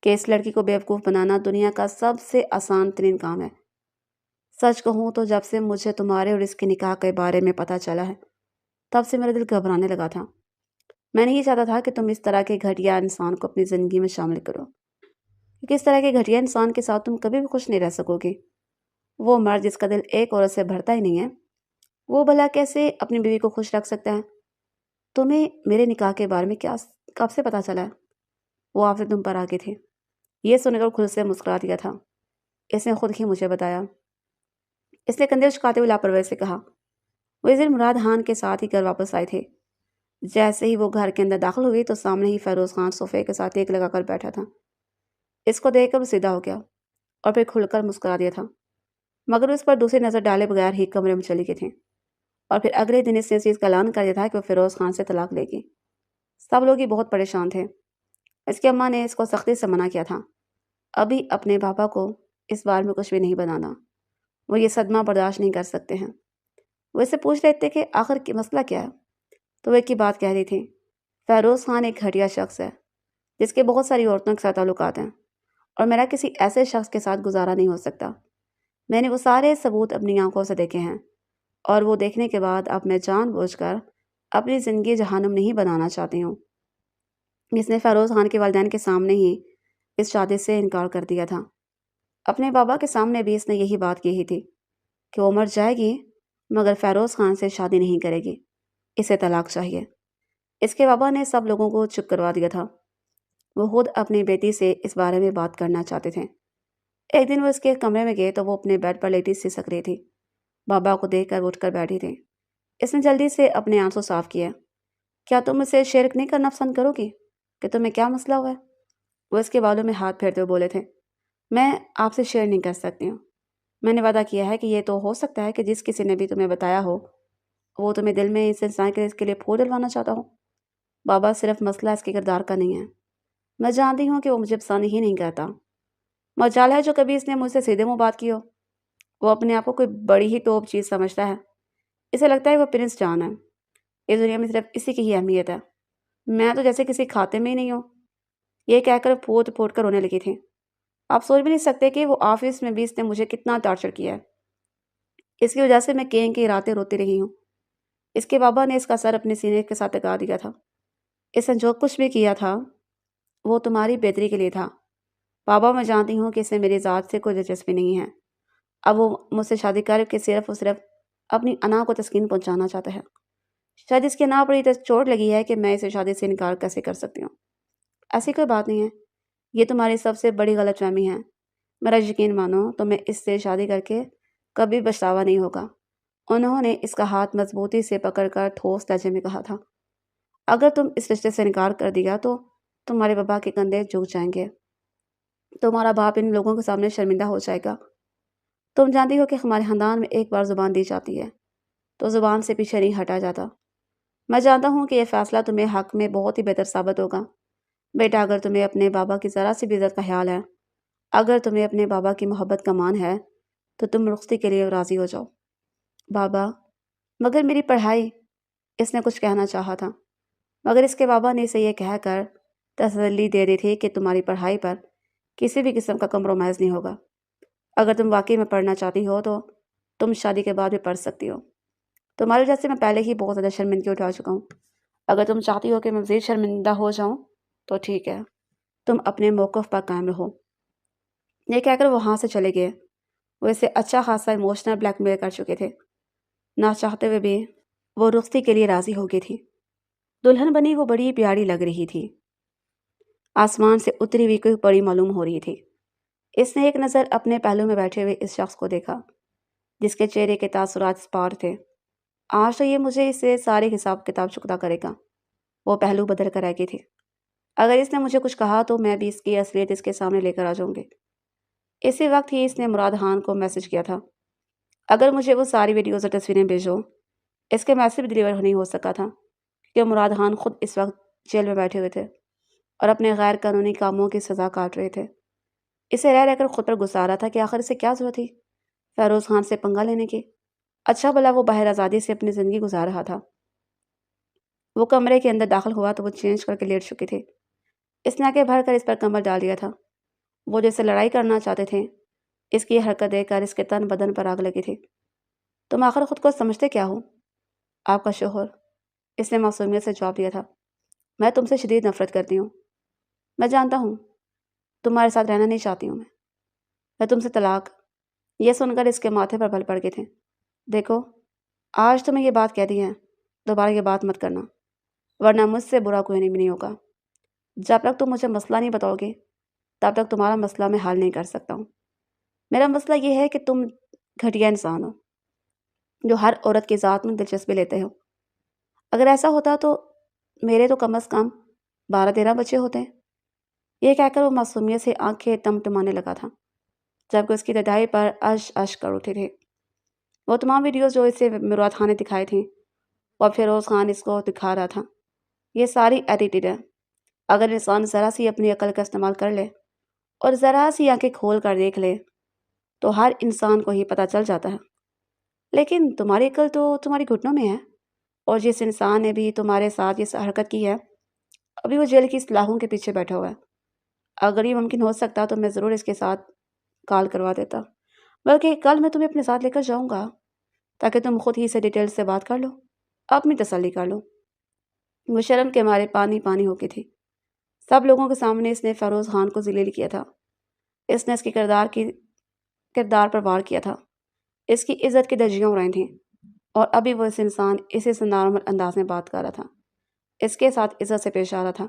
کہ اس لڑکی کو بیوقوف بنانا دنیا کا سب سے آسان ترین کام ہے۔ سچ کہوں تو جب سے مجھے تمہارے اور اس کے نکاح کے بارے میں پتہ چلا ہے، تب سے میرا دل گھبرانے لگا تھا۔ میں نہیں چاہتا تھا کہ تم اس طرح کے گھٹیا انسان کو اپنی زندگی میں شامل کرو، کیونکہ اس طرح کے گھٹیا انسان کے ساتھ تم کبھی بھی خوش نہیں رہ سکو گی۔ وہ مرد جس کا دل ایک عورت سے بھرتا ہی نہیں ہے، وہ بھلا کیسے اپنی بیوی کو خوش رکھ سکتا ہے؟ تمہیں میرے نکاح کے بارے میں کب سے پتہ چلا ہے؟ وہ آپ سے تم پر آگے تھے۔ یہ سن کر خود سے مسکرا دیا تھا۔ اس نے خود ہی مجھے بتایا، اس نے کندھے اچکاتے ہوئے لاپرواہی سے کہا۔ وہ اس دن مراد خان کے ساتھ ہی گھر واپس آئے تھے۔ جیسے ہی وہ گھر کے اندر داخل ہوئی تو سامنے ہی فیروز خان صوفے کے ساتھ ایک لگا کر بیٹھا تھا۔ اس کو دیکھ کر وہ سیدھا ہو گیا اور پھر کھل کر مسکرا دیا تھا، مگر اس پر دوسری نظر ڈالے بغیر ہی کمرے میں چلی گئی تھی۔ اور پھر اگلے دن اس نے اس چیز کا اعلان کر دیا تھا کہ وہ فیروز خان سے طلاق لے گی۔ سب لوگ ہی بہت پریشان تھے۔ اس کی اماں نے اس کو سختی سے منع کیا تھا ابھی اپنے پاپا کو اس بارے میں کچھ بھی نہیں بنانا، وہ یہ صدمہ برداشت نہیں کر سکتے ہیں۔ وہ اس سے پوچھ رہے تھے کہ آخر کی مسئلہ کیا ہے، تو وہ ایک ہی بات کہہ رہی تھی، فیروز خان ایک گھٹیا شخص ہے جس کے بہت ساری عورتوں کے ساتھ تعلقات ہیں، اور میرا کسی ایسے شخص کے ساتھ گزارا نہیں ہو سکتا۔ میں نے وہ سارے ثبوت اپنی آنکھوں سے دیکھے ہیں، اور وہ دیکھنے کے بعد اب میں جان بوجھ کر اپنی زندگی جہنم نہیں بنانا چاہتی ہوں۔ اس نے فیروز خان کے والدین کے سامنے ہی اس شادی سے انکار کر دیا تھا۔ اپنے بابا کے سامنے بھی اس نے یہی بات کہی تھی کہ وہ مر جائے گی مگر فیروز خان سے شادی نہیں کرے گی، اسے طلاق چاہیے۔ اس کے بابا نے سب لوگوں کو چپ کروا دیا تھا۔ وہ خود اپنی بیٹی سے اس بارے میں بات کرنا چاہتے تھے۔ ایک دن وہ اس کے کمرے میں گئے تو وہ اپنے بیڈ پر لیٹی سسک رہی تھی۔ بابا کو دیکھ کر وہ اٹھ کر بیٹھی تھی۔ اس نے جلدی سے اپنے آنسو صاف کیا۔ کیا تم اسے شیئر نہیں کرنا پسند کرو گی کہ تمہیں کیا مسئلہ ہوا ہے؟ وہ اس کے بالوں میں ہاتھ پھیرتے ہوئے بولے تھے، میں آپ سے شیئر نہیں کر سکتی ہوں۔ میں نے وعدہ کیا ہے کہ یہ تو ہو سکتا ہے کہ جس کسی نے بھی تمہیں بتایا ہو وہ تمہیں دل میں اس انسان کے لیے پھول ڈلوانا چاہتا ہو۔ بابا صرف مسئلہ اس کے کردار کا نہیں ہے، میں جانتی ہوں کہ وہ مجھے پسند ہی نہیں کرتا۔ مجال ہے جو کبھی اس نے مجھ سے سیدھے منہ بات کی ہو۔ وہ اپنے آپ کو کوئی بڑی ہی ٹوپ چیز سمجھتا ہے، اسے لگتا ہے وہ پرنس جان ہے، اس دنیا میں صرف اسی کی ہی اہمیت ہے۔ میں تو جیسے کسی کھاتے میں ہی نہیں ہوں۔ یہ کہہ کر پھوٹ پھوٹ کر رونے لگی تھی۔ آپ سوچ بھی نہیں سکتے کہ وہ آفس میں بھی اس نے مجھے کتنا ٹارچر کیا ہے، اس کی وجہ سے میں کئی راتیں روتی رہی ہوں۔ اس کے بابا نے اس کا سر اپنے سینے کے ساتھ ٹکا دیا تھا۔ اس نے جو کچھ بھی کیا تھا وہ تمہاری بہتری کے لیے تھا۔ بابا، میں جانتی ہوں کہ اسے میری ذات سے کوئی دلچسپی نہیں ہے، اب وہ مجھ سے شادی کر کے صرف اور صرف اپنی انا کو تسکین پہنچانا چاہتا ہے۔ شاید اس کی انا پر یہ چوٹ لگی ہے کہ میں اسے شادی سے انکار کیسے کر سکتی ہوں۔ ایسی کوئی بات نہیں ہے، یہ تمہاری سب سے بڑی غلط فہمی ہے۔ میرا یقین مانو، تمہیں اس سے شادی کر کے کبھی پچھتاوا نہیں ہوگا۔ انہوں نے اس کا ہاتھ مضبوطی سے پکڑ کر ٹھوس لہجے میں کہا تھا، اگر تم اس رشتے سے انکار کر دیا تو تمہارے بابا کے کندھے جھک جائیں گے، تمہارا باپ ان لوگوں کے سامنے شرمندہ ہو جائے گا۔ تم جانتی ہو کہ ہمارے خاندان میں ایک بار زبان دی جاتی ہے تو زبان سے پیچھے نہیں ہٹا جاتا۔ میں جانتا ہوں کہ یہ فیصلہ تمہیں حق میں بہت ہی بہتر ثابت ہوگا۔ بیٹا، اگر تمہیں اپنے بابا کی ذرا سی بھی عزت کا خیال ہے، اگر تمہیں اپنے بابا کی محبت کا مان ہے تو تم رخصتی کے لیے راضی ہو جاؤ۔ بابا، مگر میری پڑھائی، اس نے کچھ کہنا چاہا تھا، مگر اس کے بابا نے اسے یہ کہہ کر تسلی دے دی تھی کہ تمہاری پڑھائی پر کسی بھی قسم کا کمپرومائز نہیں ہوگا۔ اگر تم واقعی میں پڑھنا چاہتی ہو تو تم شادی کے بعد بھی پڑھ سکتی ہو۔ تمہاری وجہ سے میں پہلے ہی بہت زیادہ شرمندگی اٹھا چکا ہوں۔ اگر تم چاہتی ہو کہ میں مزید شرمندہ ہو جاؤں تو ٹھیک ہے، تم اپنے موقف پر قائم رہو۔ یہ کہہ کر وہ وہاں سے چلے گئے۔ وہ اسے اچھا خاصا ایموشنل بلیک میل کر چکے تھے۔ نہ چاہتے ہوئے بھی وہ رخصتی کے لیے راضی ہو گئی تھی۔ دلہن بنی وہ بڑی پیاری لگ رہی تھی، آسمان سے اتری ہوئی کوئی پری معلوم ہو رہی تھی۔ اس نے ایک نظر اپنے پہلو میں بیٹھے ہوئے اس شخص کو دیکھا جس کے چہرے کے تاثرات اسپاٹ تھے۔ آج تو یہ مجھے اس سے ساری حساب کتاب چکتا کرے گا۔ وہ پہلو بدل کر رہ گئی تھی۔ اگر اس نے مجھے کچھ کہا تو میں بھی اس کی اصلیت اس کے سامنے لے کر آ جاؤں گی۔ اسی وقت ہی اس نے مراد خان کو میسج کیا تھا، اگر مجھے وہ ساری ویڈیوز اور تصویریں بھیجو۔ اس کے میسج ڈیلیور نہیں ہو سکا تھا کہ مراد خان خود اس وقت جیل میں بیٹھے ہوئے تھے اور اپنے غیر قانونی کاموں کی سزا کاٹ رہے تھے۔ اسے رہ کر خود پر غصہ آ رہا تھا کہ آخر اسے کیا ضرورت تھی فیروز خان سے پنگا لینے کی۔ اچھا بھلا وہ باہر آزادی سے اپنی زندگی گزار رہا تھا۔ وہ کمرے کے اندر داخل ہوا تو وہ چینج کر کے لیٹ چکی تھی۔ اس نے آگے بڑھ کر اس پر کمر ڈال دیا تھا۔ وہ جیسے لڑائی کرنا چاہتے تھے۔ اس کی حرکت دیکھ کر اس کے تن بدن پر آگ لگی تھی۔ تم آخر خود کو سمجھتے کیا ہو؟ آپ کا شوہر، اس نے معصومیت سے جواب دیا تھا۔ میں تم سے شدید نفرت کرتی ہوں۔ میں جانتا ہوں، تمہارے ساتھ رہنا نہیں چاہتی ہوں میں تم سے طلاق۔ یہ سن کر اس کے ماتھے پر بل پڑ گئے تھے۔ دیکھو، آج تمہیں یہ بات کہہ دی ہے، دوبارہ یہ بات مت کرنا، ورنہ مجھ سے برا کوئی نہیں ہوگا۔ جب تک تم مجھے مسئلہ نہیں بتاؤ گے تب تک تمہارا مسئلہ میں حل نہیں کر سکتا ہوں۔ میرا مسئلہ یہ ہے کہ تم گھٹیا انسان ہو جو ہر عورت کی ذات میں دلچسپی لیتے ہو۔ اگر ایسا ہوتا تو میرے تو کم از کم 12-13 بچے ہوتے۔ یہ کہہ کر وہ معصومیت سے آنکھیں ٹمٹمانے لگا تھا، جبکہ اس کی تدائی پر اش کر اٹھے تھے۔ وہ تمام ویڈیوز جو اسے مراد خان نے دکھائے تھیں اور فیروز خان اس کو دکھا رہا تھا، یہ ساری ایڈیٹڈ ہے۔ اگر انسان ذرا سی اپنی عقل کا استعمال کر لے اور ذرا سی آنکھیں کھول کر دیکھ لے تو ہر انسان کو ہی پتہ چل جاتا ہے۔ لیکن تمہاری عقل تو تمہاری گھٹنوں میں ہے، اور جس انسان نے بھی تمہارے ساتھ یہ حرکت کی ہے ابھی وہ جیل کی سلاخوں کے پیچھے بیٹھا ہوا ہے۔ اگر یہ ممکن ہو سکتا تو میں ضرور اس کے ساتھ کال کروا دیتا، بلکہ کل میں تمہیں اپنے ساتھ لے کر جاؤں گا تاکہ تم خود ہی سے ڈیٹیل سے بات کر لو، اپنی تسلی کر لو۔ وہ شرم کے مارے پانی پانی ہو گئی تھی۔ سب لوگوں کے سامنے اس نے فیروز خان کو ذلیل کیا تھا۔ اس نے اس کے کردار پر وار کیا تھا۔ اس کی عزت کی دھجیاں اڑائی تھیں، اور ابھی وہ اس انسان اسی سے نارمل انداز میں بات کر رہا تھا، اس کے ساتھ عزت سے پیش آ رہا تھا۔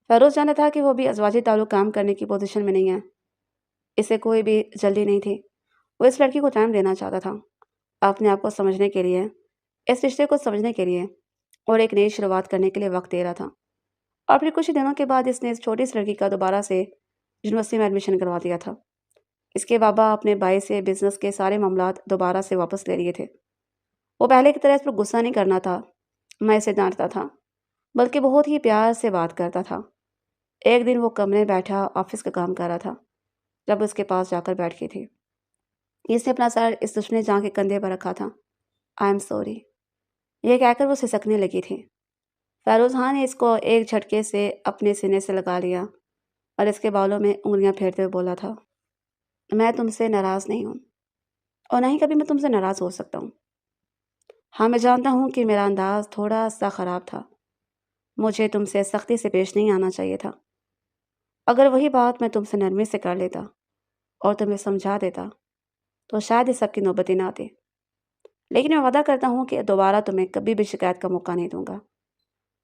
فیروز جانتا تھا کہ وہ بھی ازواجی تعلق قائم کرنے کی پوزیشن میں نہیں ہے۔ اسے کوئی بھی جلدی نہیں تھی۔ وہ اس لڑکی کو ٹائم دینا چاہتا تھا، اپنے آپ کو سمجھنے کے لیے، اس رشتے کو سمجھنے کے لیے، اور ایک نئی شروعات کرنے کے لیے وقت دے رہا تھا۔ اور پھر کچھ دنوں کے بعد اس نے اس چھوٹی سی لڑکی کا دوبارہ سے یونیورسٹی میں ایڈمیشن کروا دیا تھا۔ اس کے بابا اپنے بھائی سے بزنس کے سارے معاملات دوبارہ سے واپس لے لیے تھے۔ وہ پہلے کی طرح اس پر غصہ نہیں کرنا تھا، میں اسے ڈانٹتا تھا، بلکہ بہت ہی پیار سے بات کرتا تھا۔ ایک دن وہ کمرے میں بیٹھا آفس کا کام کر رہا تھا جب اس کے پاس جا کر بیٹھ گئی تھی۔ اس نے اپنا سر اس دشمن جان کے کندھے پر رکھا تھا۔ آئی ایم سوری، یہ کہہ کر وہ سسکنے لگی تھی۔ فیروز خان نے اس کو ایک جھٹکے سے اپنے سینے سے لگا لیا اور اس کے بالوں میں انگلیاں پھیرتے ہوئے بولا تھا، میں تم سے ناراض نہیں ہوں، اور نہ ہی کبھی میں تم سے ناراض ہو سکتا ہوں۔ ہاں، میں جانتا ہوں کہ میرا انداز تھوڑا سا خراب تھا، مجھے تم سے سختی سے پیش نہیں آنا چاہیے تھا۔ اگر وہی بات میں تم سے نرمی سے کر لیتا اور تمہیں سمجھا دیتا تو شاید اس سب کی نوبت ہی نہ آتی۔ لیکن میں وعدہ کرتا ہوں کہ دوبارہ تمہیں کبھی بھی شکایت کا موقع نہیں دوں گا۔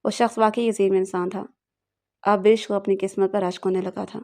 وہ شخص واقعی عظیم انسان تھا۔ اب عشق کو اپنی قسمت پر عاشق ہونے لگا تھا۔